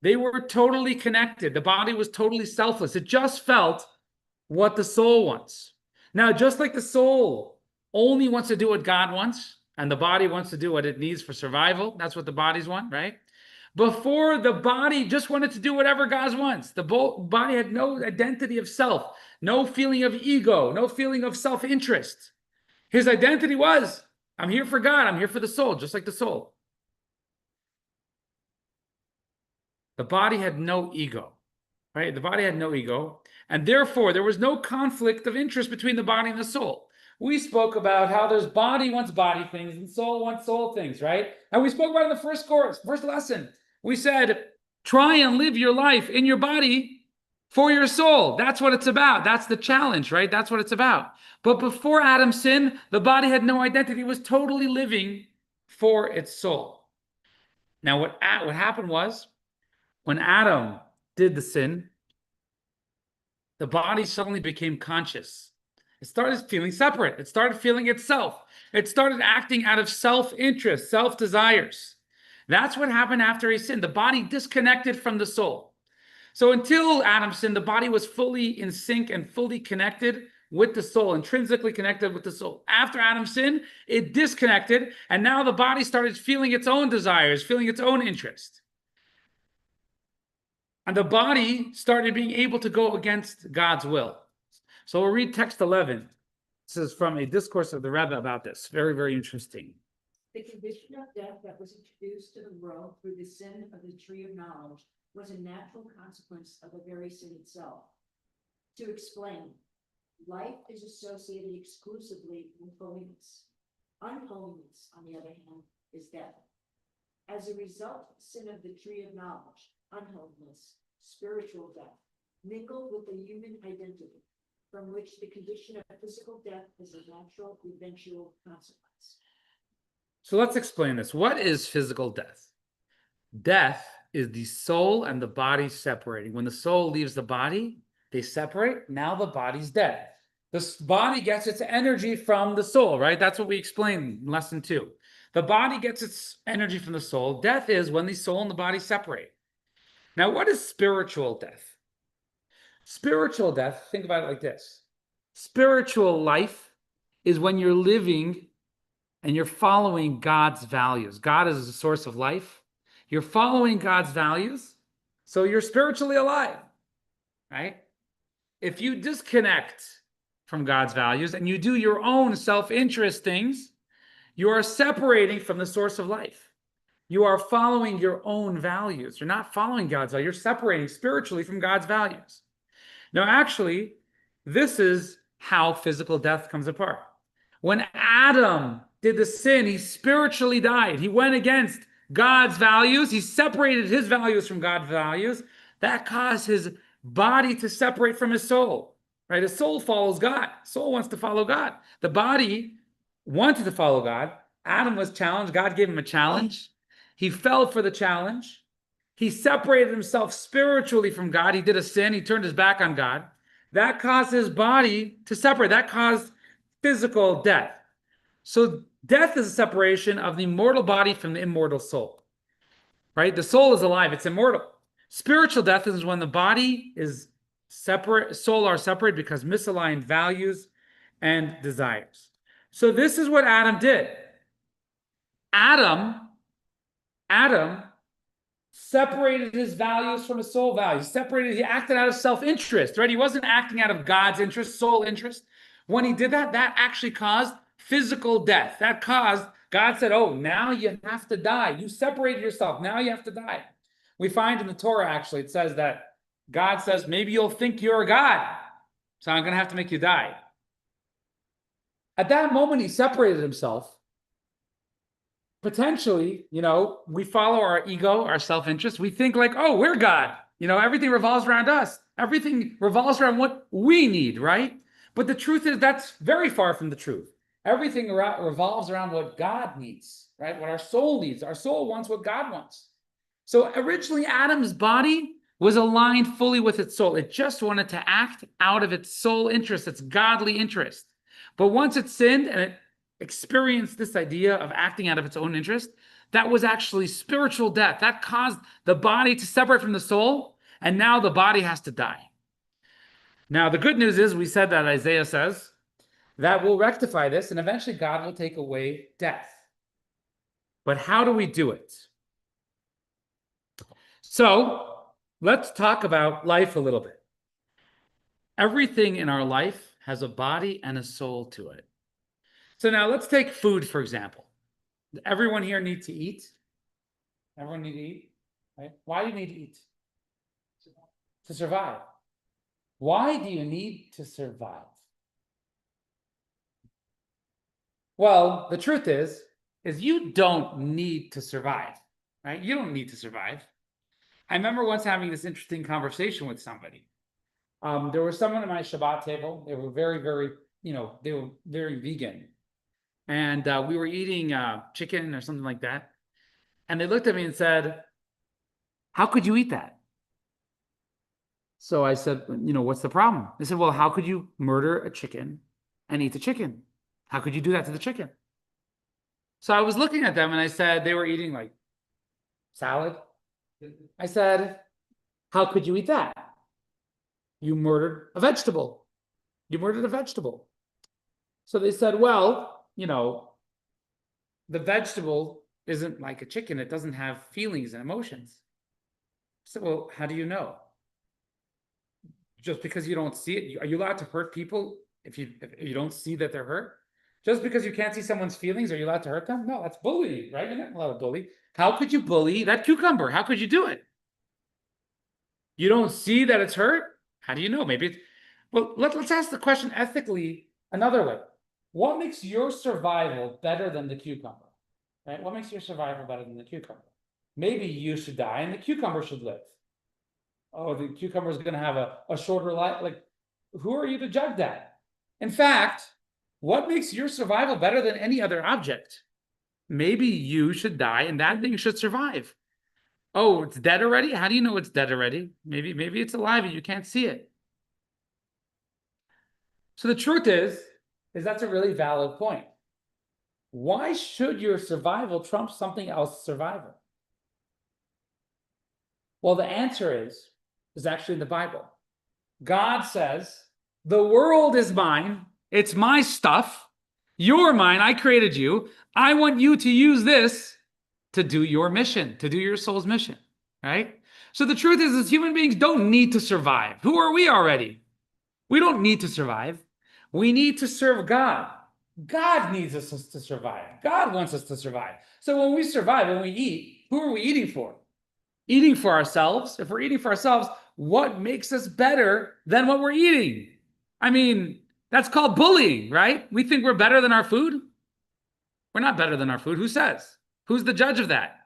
They were totally connected. The body was totally selfless. It just felt what the soul wants. Now, just like the soul only wants to do what God wants, and the body wants to do what it needs for survival, that's what the bodies want, right? Before, the body just wanted to do whatever God wants. The body had no identity of self, no feeling of ego, no feeling of self-interest. His identity was, I'm here for God, I'm here for the soul, just like the soul. The body had no ego, right? The body had no ego, and therefore there was no conflict of interest between the body and the soul. We spoke about how there's body wants body things and soul wants soul things, right? And we spoke about it in the first lesson. We said, try and live your life in your body for your soul. That's what it's about. That's the challenge, right? That's what it's about. But before Adam's sin, the body had no identity. It was totally living for its soul. Now, what happened was, when Adam did the sin, the body suddenly became conscious. It started feeling separate. It started feeling itself. It started acting out of self-interest, self-desires. That's what happened after he sinned. The body disconnected from the soul. So until Adam sinned, the body was fully in sync and fully connected with the soul, intrinsically connected with the soul. After Adam sinned, it disconnected, and now the body started feeling its own desires, feeling its own interest. And the body started being able to go against God's will. So we'll read text 11. This is from a discourse of the Rebbe about this. Very, very interesting. The condition of death that was introduced to the world through the sin of the tree of knowledge was a natural consequence of the very sin itself. To explain, life is associated exclusively with holiness. Unholiness, on the other hand, is death. As a result of the sin of the tree of knowledge, unholiness, spiritual death, mingled with the human identity, from which the condition of physical death is a natural eventual consequence. So let's explain this. What is physical death? Death is the soul and the body separating. When the soul leaves the body, they separate. Now the body's dead. The body gets its energy from the soul, right? That's what we explained in lesson 2. The body gets its energy from the soul. Death is when the soul and the body separate. Now, what is spiritual death? Spiritual death, think about it like this. Spiritual life is when you're living and you're following God's values. God is the source of life. You're following God's values, so you're spiritually alive, right? If you disconnect from God's values and you do your own self-interest things, you are separating from the source of life. You are following your own values. You're not following God's values. You're separating spiritually from God's values. Now, actually, this is how physical death comes apart. When Adam did the sin, he spiritually died. He went against God's values. He separated his values from God's values. That caused his body to separate from his soul, right? His soul follows God. Soul wants to follow God. The body wanted to follow God. Adam was challenged. God gave him a challenge. He fell for the challenge. He separated himself spiritually from God. He did a sin. He turned his back on God. That caused his body to separate. That caused physical death. So death is a separation of the mortal body from the immortal soul, right? The soul is alive. It's immortal. Spiritual death is when the body is separate, soul are separate because misaligned values and desires. So this is what Adam did. Adam separated his values from his soul values. He acted out of self-interest, right? He wasn't acting out of God's interest, soul interest. When he did that, that actually caused physical death. That caused, God said, oh, now you have to die. You separated yourself. Now you have to die. We find in the Torah, actually, it says that God says, maybe you'll think you're a God, so I'm going to have to make you die. At that moment, he separated himself. Potentially, we follow our ego, our self-interest. We think like, oh, we're God. Everything revolves around us. Everything revolves around what we need, right? But the truth is that's very far from the truth. Everything revolves around what God needs, right? What our soul needs. Our soul wants what God wants. So originally, Adam's body was aligned fully with its soul. It just wanted to act out of its soul interest, its godly interest. But once it sinned and it experienced this idea of acting out of its own interest, that was actually spiritual death. That caused the body to separate from the soul, and now the body has to die. Now, the good news is we said that Isaiah says that we'll rectify this, and eventually God will take away death. But how do we do it? So let's talk about life a little bit. Everything in our life has a body and a soul to it. So now let's take food, for example. Everyone here needs to eat. Everyone need to eat, right? Why do you need to eat? To survive. Why do you need to survive? Well, the truth is you don't need to survive, right? You don't need to survive. I remember once having this interesting conversation with somebody. There was someone at my Shabbat table. They were very, very, they were very vegan. And we were eating chicken or something like that. And they looked at me and said, how could you eat that? So I said, what's the problem? They said, well, how could you murder a chicken and eat the chicken? How could you do that to the chicken? So I was looking at them and I said, they were eating like Salad. I said, how could you eat that? You murdered a vegetable. You murdered a vegetable. So they said, well, the vegetable isn't like a chicken. It doesn't have feelings and emotions. So, well, how do you know? Just because you don't see it, are you allowed to hurt people if you don't see that they're hurt? Just because you can't see someone's feelings, are you allowed to hurt them? No, that's bullying, right? You're not allowed to bully. How could you bully that cucumber? How could you do it? You don't see that it's hurt? How do you know? Maybe it's, well, let's ask the question ethically another way. What makes your survival better than the cucumber? Right? What makes your survival better than the cucumber? Maybe you should die and the cucumber should live. Oh, the cucumber is going to have a shorter life. Like, who are you to judge that? In fact, what makes your survival better than any other object? Maybe you should die and that thing should survive. Oh, it's dead already? How do you know it's dead already? Maybe it's alive and you can't see it. So the truth is that's a really valid point. Why should your survival trump something else's survival? Well, the answer is actually in the Bible. God says, the world is mine. It's my stuff. You're mine. I created you. I want you to use this to do your mission, to do your soul's mission, right? So the truth is human beings don't need to survive. Who are we already? We don't need to survive. We need to serve God. God needs us to survive. God wants us to survive. So when we survive, when we eat, who are we eating for? Eating for ourselves. If we're eating for ourselves, what makes us better than what we're eating? I mean, that's called bullying, right? We think we're better than our food. We're not better than our food. Who says? Who's the judge of that?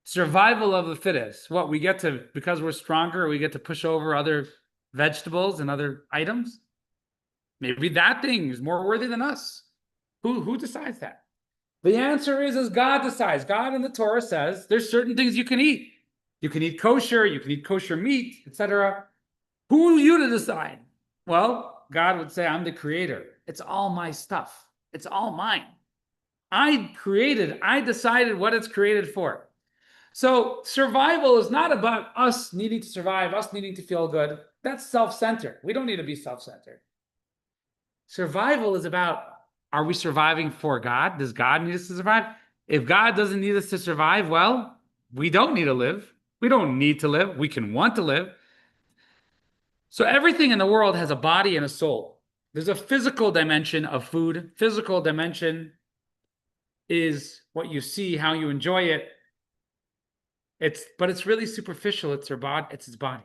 Survival of the fittest. What, we get to, because we're stronger, we get to push over other vegetables and other items? Maybe that thing is more worthy than us. Who decides that? The answer is God decides. God in the Torah says there's certain things you can eat. You can eat kosher meat, etc. Who are you to decide? Well, God would say, I'm the creator. It's all my stuff. It's all mine. I decided what it's created for. So survival is not about us needing to survive, us needing to feel good. That's self-centered. We don't need to be self-centered. Survival is about, are we surviving for God? Does God need us to survive? If God doesn't need us to survive, well, we don't need to live. We don't need to live. We can want to live. So everything in the world has a body and a soul. There's a physical dimension of food. Physical dimension is what you see, how you enjoy it. But it's really superficial. It's its body.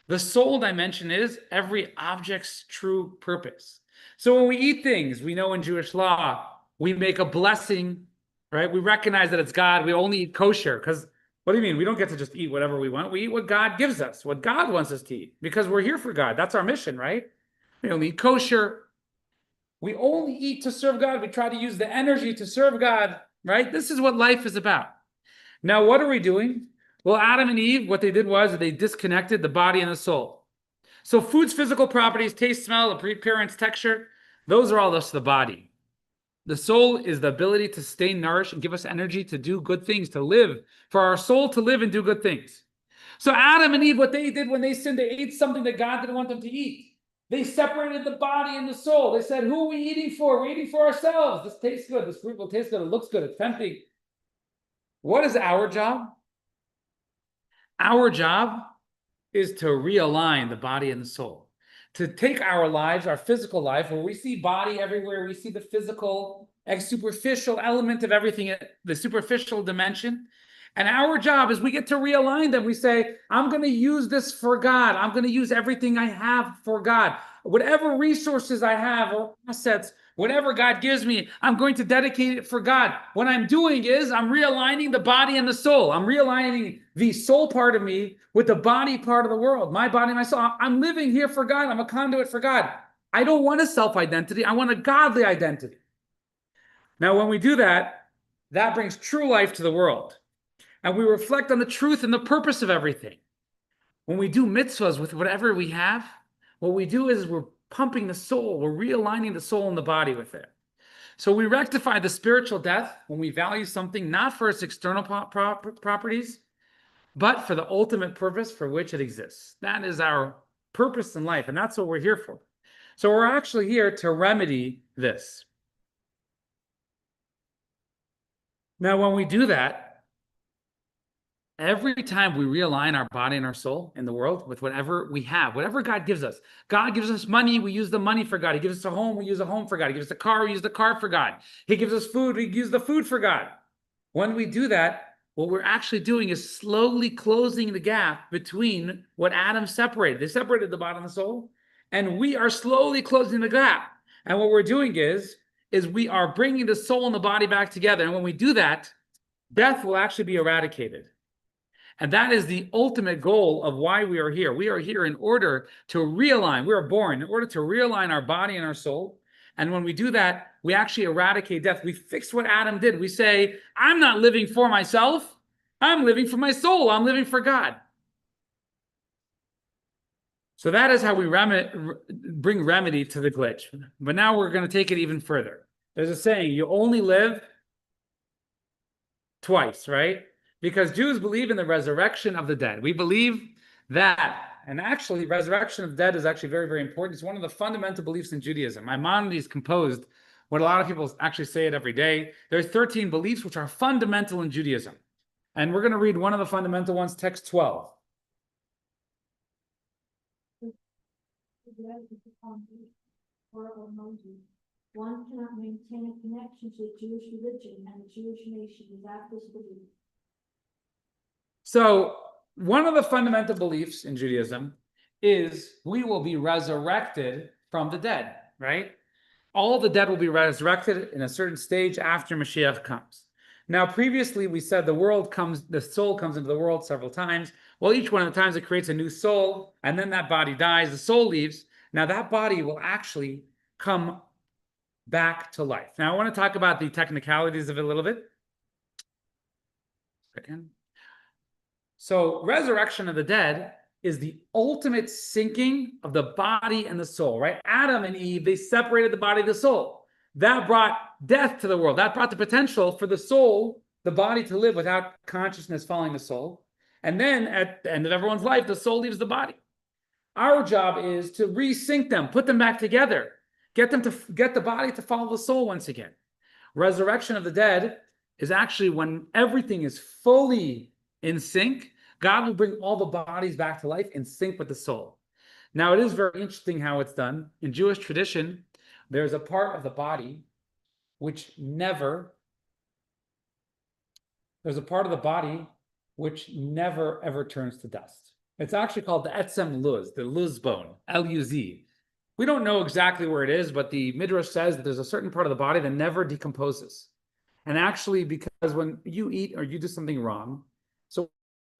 The soul dimension is every object's true purpose. So when we eat things, we know in Jewish law, we make a blessing, right? We recognize that it's God. We only eat kosher because what do you mean? We don't get to just eat whatever we want. We eat what God gives us, what God wants us to eat, because we're here for God. That's our mission, right? We only eat kosher. We only eat to serve God. We try to use the energy to serve God, right? This is what life is about. Now, what are we doing? Well, Adam and Eve, what they did was they disconnected the body and the soul. So food's physical properties, taste, smell, appearance, texture, those are all just the body. The soul is the ability to stay nourished and give us energy to do good things, to live, for our soul to live and do good things. So Adam and Eve, what they did when they sinned, they ate something that God didn't want them to eat. They separated the body and the soul. They said, who are we eating for? We're eating for ourselves. This tastes good. This fruit will taste good. It looks good. It's tempting. What is our job? Our job is to realign the body and the soul. To take our lives, our physical life, where we see body everywhere, we see the physical, superficial element of everything, the superficial dimension. And our job is we get to realign them. We say, I'm going to use this for God. I'm going to use everything I have for God. Whatever resources I have or assets, whatever God gives me, I'm going to dedicate it for God. What I'm doing is I'm realigning the body and the soul. I'm realigning the soul part of me with the body part of the world. My body, my soul. I'm living here for God. I'm a conduit for God. I don't want a self-identity. I want a godly identity. Now, when we do that, that brings true life to the world. And we reflect on the truth and the purpose of everything. When we do mitzvahs with whatever we have, what we do is we're pumping the soul. We're realigning the soul and the body with it. So we rectify the spiritual death when we value something not for its external properties, but for the ultimate purpose for which it exists. That is our purpose in life, and that's what we're here for. So we're actually here to remedy this. Now, when we do that, every time we realign our body and our soul in the world with whatever we have, whatever God gives us. God gives us money, we use the money for God. He gives us a home, we use a home for God. He gives us a car, we use the car for God. He gives us food, we use the food for God. When we do that, what we're actually doing is slowly closing the gap between what Adam separated. They separated the body and the soul, and we are slowly closing the gap. And what we're doing is we are bringing the soul and the body back together. And when we do that, death will actually be eradicated. And that is the ultimate goal of why we are here. We are here in order to realign. We are born in order to realign our body and our soul. And when we do that, we actually eradicate death. We fix what Adam did. We say, I'm not living for myself. I'm living for my soul. I'm living for God. So that is how we bring remedy to the glitch. But now we're going to take it even further. There's a saying, you only live twice, right? Because Jews believe in the resurrection of the dead. We believe that, and actually resurrection of the dead is actually very, very important. It's one of the fundamental beliefs in Judaism. Maimonides composed what a lot of people actually say it every day. There's 13 beliefs which are fundamental in Judaism. And we're going to read one of the fundamental ones, text 12. One cannot maintain a connection to the Jewish religion and the Jewish nation without this belief. So one of the fundamental beliefs in Judaism is we will be resurrected from the dead, right? All the dead will be resurrected in a certain stage after Mashiach comes. Now, previously we said the soul comes into the world several times. Well, each one of the times it creates a new soul, and then that body dies, the soul leaves. Now that body will actually come back to life. Now I want to talk about the technicalities of it a little bit. Second. So resurrection of the dead is the ultimate sinking of the body and the soul, right? Adam and Eve, they separated the body and the soul. That brought death to the world. That brought the potential for the soul, the body, to live without consciousness following the soul. And then at the end of everyone's life, the soul leaves the body. Our job is to resync them, put them back together, get the body to follow the soul once again. Resurrection of the dead is actually when everything is fully in sync. God will bring all the bodies back to life in sync with the soul. Now, it is very interesting how it's done. In Jewish tradition, there's a part of the body which never ever turns to dust. It's actually called the etzem luz, the luz bone, L-U-Z. We don't know exactly where it is, but the Midrash says that there's a certain part of the body that never decomposes. And actually, because when you eat or you do something wrong, so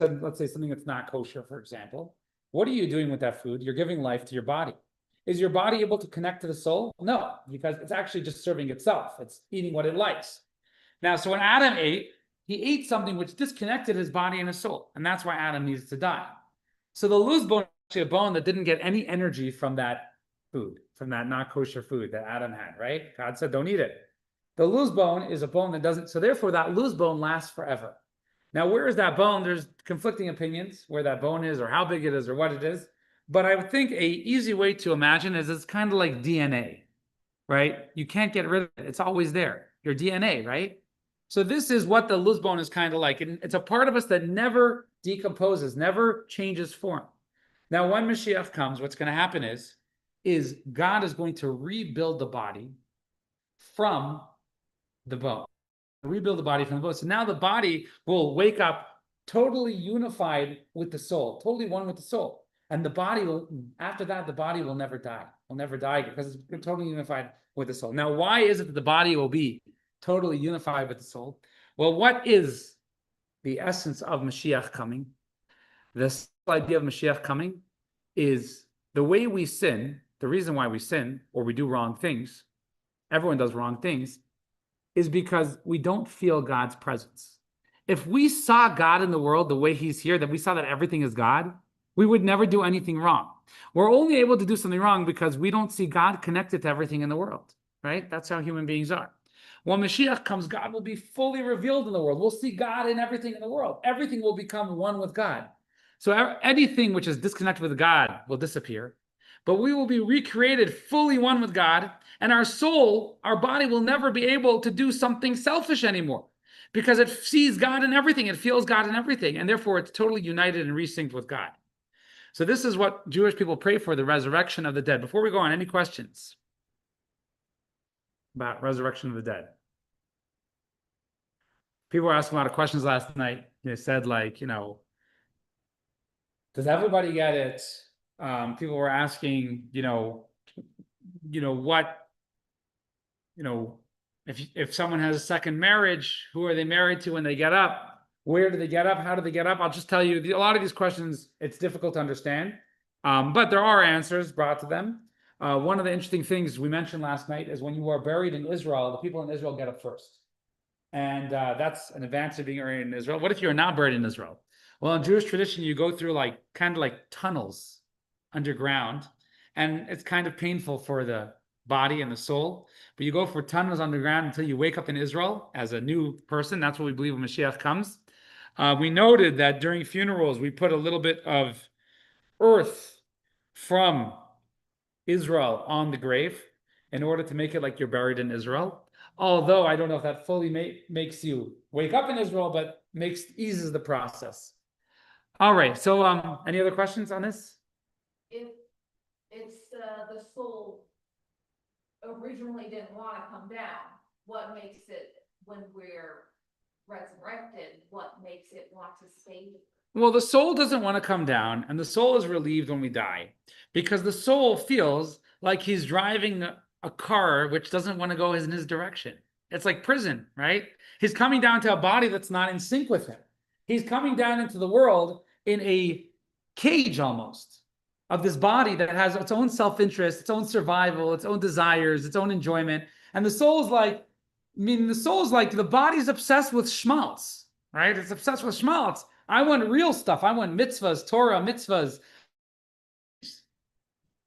let's say something that's not kosher, for example, what are you doing with that food? You're giving life to your body. Is your body able to connect to the soul? No, because it's actually just serving itself. It's eating what it likes. Now, so when Adam ate, he ate something which disconnected his body and his soul. And that's why Adam needs to die. So the luz bone is actually a bone that didn't get any energy from that food, from that not kosher food that Adam had, right? God said, don't eat it. The luz bone is a bone that doesn't, so therefore that luz bone lasts forever. Now, where is that bone? There's conflicting opinions where that bone is or how big it is or what it is. But I would think an easy way to imagine is it's kind of like DNA, right? You can't get rid of it. It's always there. Your DNA, right? So this is what the luz bone is kind of like. And it's a part of us that never decomposes, never changes form. Now, when Mashiach comes, what's going to happen is God is going to rebuild the body from the bone. Rebuild the body from the bone. So now the body will wake up totally unified with the soul, totally one with the soul. And the body will, after that, the body will never die. Will never die because it's totally unified with the soul. Now, why is it that the body will be totally unified with the soul? Well, what is the essence of Mashiach coming? This idea of Mashiach coming is the way we sin, the reason why we sin or we do wrong things, everyone does wrong things, is because we don't feel God's presence. If we saw God in the world the way he's here, that we saw that everything is God, we would never do anything wrong. We're only able to do something wrong because we don't see God connected to everything in the world, right? That's how human beings are. When Mashiach comes, God will be fully revealed in the world. We'll see God in everything in the world. Everything will become one with God. So anything which is disconnected with God will disappear, but we will be recreated fully one with God, and our soul, our body will never be able to do something selfish anymore because it sees God in everything, it feels God in everything, and therefore it's totally united and resynced with God. So this is what Jewish people pray for, the resurrection of the dead. Before we go on, any questions about resurrection of the dead? People were asking a lot of questions last night. They said, like, does everybody get it? People were asking, what, if someone has a second marriage, who are they married to when they get up? Where do they get up? How do they get up? I'll just tell you, a lot of these questions, it's difficult to understand, but there are answers brought to them. One of the interesting things we mentioned last night is when you are buried in Israel, the people in Israel get up first. And that's an advantage of being buried in Israel. What if you're not buried in Israel? Well, in Jewish tradition, you go through kind of like tunnels underground, and it's kind of painful for the body and the soul. But you go for tunnels underground until you wake up in Israel as a new person. That's what we believe when Mashiach comes. We noted that during funerals, we put a little bit of earth from Israel on the grave in order to make it like you're buried in Israel. Although I don't know if that fully makes you wake up in Israel, but eases the process. All right. So, any other questions on this? If it's the soul originally didn't want to come down, what makes it, when we're resurrected, what makes it want to stay? Well, the soul doesn't want to come down, and the soul is relieved when we die because the soul feels like he's driving a car which doesn't want to go in his direction. It's like prison, right? He's coming down to a body that's not in sync with him. He's coming down into the world in a cage almost of this body that has its own self-interest, its own survival, its own desires, its own enjoyment. And the soul is like, the body's obsessed with schmaltz, right? It's obsessed with schmaltz. I want real stuff. I want mitzvahs, Torah, mitzvahs.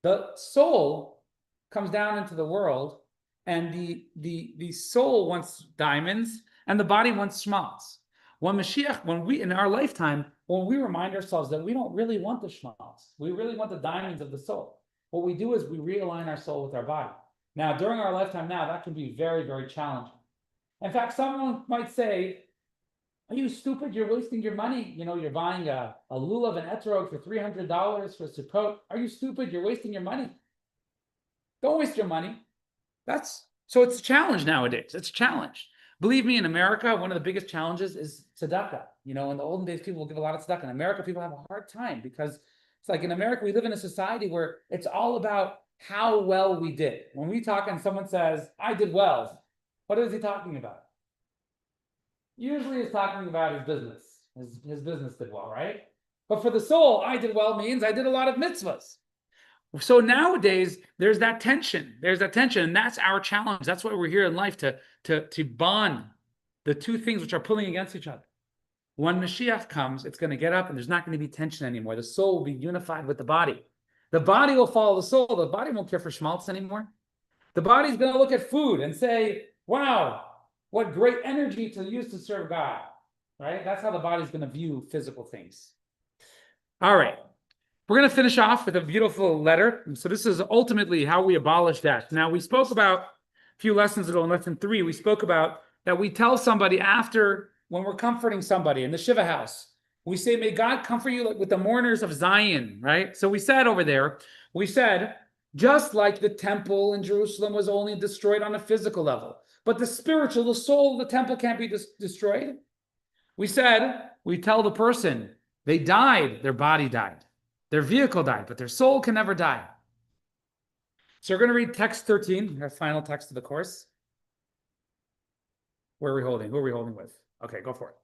The soul comes down into the world, and the soul wants diamonds, and the body wants schmaltz. When Mashiach, when we, in our lifetime, when we remind ourselves that we don't really want the schmaltz, we really want the diamonds of the soul, what we do is we realign our soul with our body. Now, during our lifetime now, that can be very, very challenging. In fact, someone might say, are you stupid? You're wasting your money. You're buying a lulav and etrog for $300 for Sukkot. Are you stupid? You're wasting your money. Don't waste your money. So it's a challenge nowadays. It's a challenge. Believe me, in America, one of the biggest challenges is tzedakah. In the olden days, people will give a lot of tzedakah. In America, people have a hard time because it's like in America, we live in a society where it's all about how well we did. When we talk and someone says, I did well, what is he talking about? Usually he's talking about his business. His business did well, right? But for the soul, I did well means I did a lot of mitzvahs. So nowadays, there's that tension. And that's our challenge. That's why we're here in life, to bond the two things which are pulling against each other. When Mashiach comes, it's going to get up and there's not going to be tension anymore. The soul will be unified with the body. The body will follow the soul. The body won't care for schmaltz anymore. The body's going to look at food and say, wow, what great energy to use to serve God, right? That's how the body's going to view physical things. All right. We're going to finish off with a beautiful letter. So this is ultimately how we abolish death. Now, we spoke about a few lessons ago in lesson 3, we spoke about that we tell somebody after, when we're comforting somebody in the Shiva house, we say, may God comfort you with the mourners of Zion, right? So we said over there, just like the temple in Jerusalem was only destroyed on a physical level, but the spiritual, the soul of the temple can't be destroyed. We said, we tell the person, they died, their body died. Their vehicle died, but their soul can never die. So we're going to read text 13, our final text of the course. Where are we holding? Who are we holding with? Okay, go for it.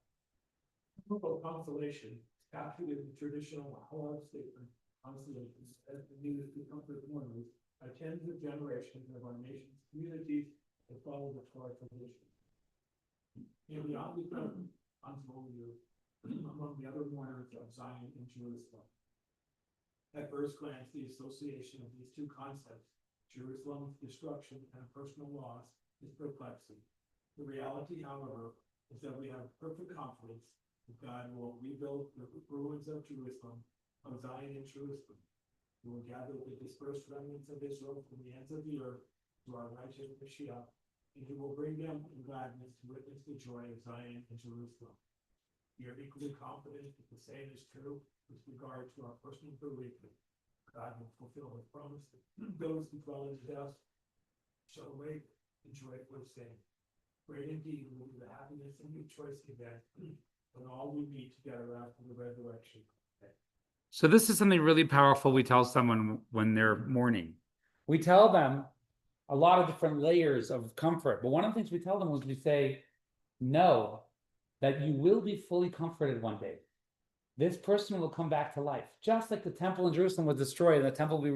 Frugal consolation, captured in the traditional Hallel statement, consolations, as the news to comfort mourners by tens of generations of our nation's communities that follow the Torah tradition. In the Omnicron, console you among the other mourners of Zion and Jerusalem. At first glance, the association of these two concepts, Jerusalem's destruction and personal loss, is perplexing. The reality, however, is that we have perfect confidence that God will rebuild the ruins of Jerusalem, of Zion and Jerusalem. He will gather the dispersed remnants of Israel from the ends of the earth to our righteous Mashiach, and he will bring them in gladness to witness the joy of Zion and Jerusalem. We are equally confident that the same is true with regard to our personal belief that God will fulfill his promise that those who dwell in the dust shall awake and joyfully sing. Great indeed will be the happiness and rejoicing then when all we meet together after the resurrection. So this is something really powerful we tell someone when they're mourning. We tell them a lot of different layers of comfort, but one of the things we tell them is we say, know that you will be fully comforted one day. This person will come back to life, just like the temple in Jerusalem was destroyed and the temple will be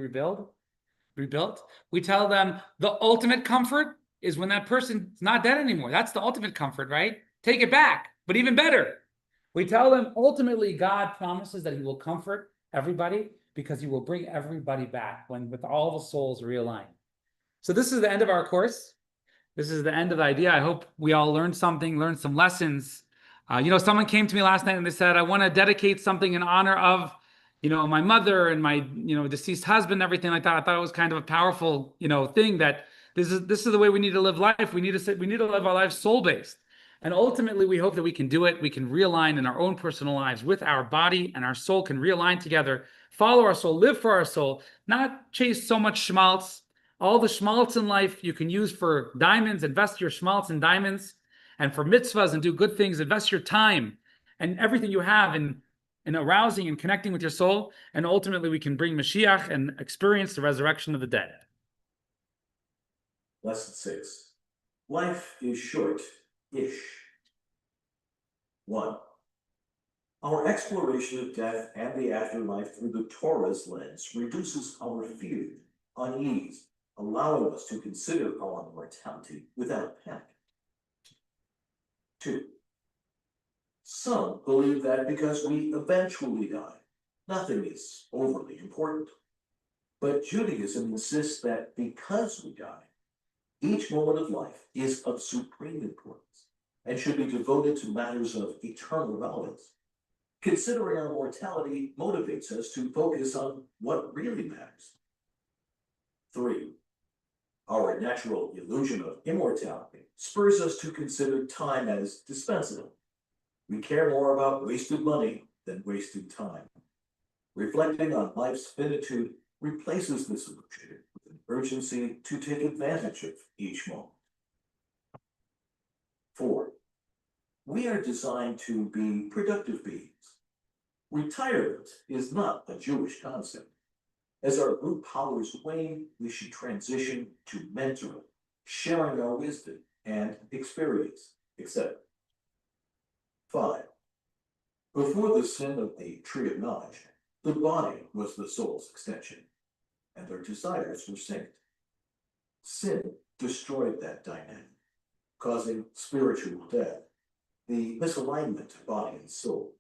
rebuilt. We tell them the ultimate comfort is when that person's not dead anymore. That's the ultimate comfort, right? Take it back, but even better. We tell them ultimately God promises that he will comfort everybody because he will bring everybody back when with all the souls realigned. So this is the end of our course. This is the end of the idea. I hope we all learned something, learned some lessons. Someone came to me last night and they said, I want to dedicate something in honor of my mother and my, deceased husband, everything like that. I thought it was kind of a powerful, thing that this is the way we need to live life. We need to live our lives soul-based. And ultimately, we hope that we can do it. We can realign in our own personal lives with our body, and our soul can realign together, follow our soul, live for our soul, not chase so much schmaltz. All the schmaltz in life you can use for diamonds, invest your schmaltz in diamonds, and for mitzvahs and do good things, invest your time and everything you have in arousing and connecting with your soul, and ultimately we can bring Mashiach and experience the resurrection of the dead. Lesson 6. Life is short-ish. 1. Our exploration of death and the afterlife through the Torah's lens reduces our fear, unease, allowing us to consider our mortality without panic. 2. Some believe that because we eventually die, nothing is overly important. But Judaism insists that because we die, each moment of life is of supreme importance and should be devoted to matters of eternal relevance. Considering our mortality motivates us to focus on what really matters. 3. Our natural illusion of immortality spurs us to consider time as dispensable. We care more about wasted money than wasted time. Reflecting on life's finitude replaces this illusion with an urgency to take advantage of each moment. 4. We are designed to be productive beings. Retirement is not a Jewish concept. As our group powers wane, we should transition to mentoring, sharing our wisdom and experience, etc. 5. Before the sin of the tree of knowledge, the body was the soul's extension, and their desires were synced. Sin destroyed that dynamic, causing spiritual death, the misalignment of body and soul.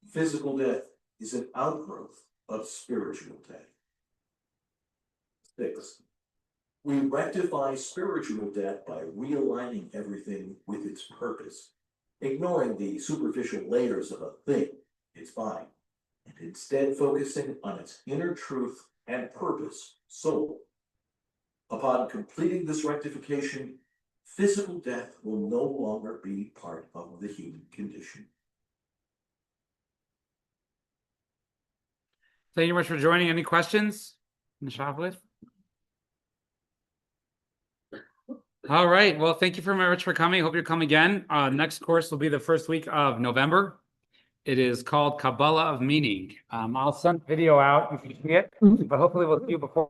Physical death is an outgrowth of spiritual death. 6. We rectify spiritual death by realigning everything with its purpose, ignoring the superficial layers of a thing, its body, and instead focusing on its inner truth and purpose, soul. Upon completing this rectification, physical death will no longer be part of the human condition. Thank you much for joining. Any questions in the shop with? All right. Well, thank you very much for coming. Hope you come again. Next course will be the first week of November. It is called Kabbalah of Meaning. I'll send video out if you see it, but hopefully we'll see you before.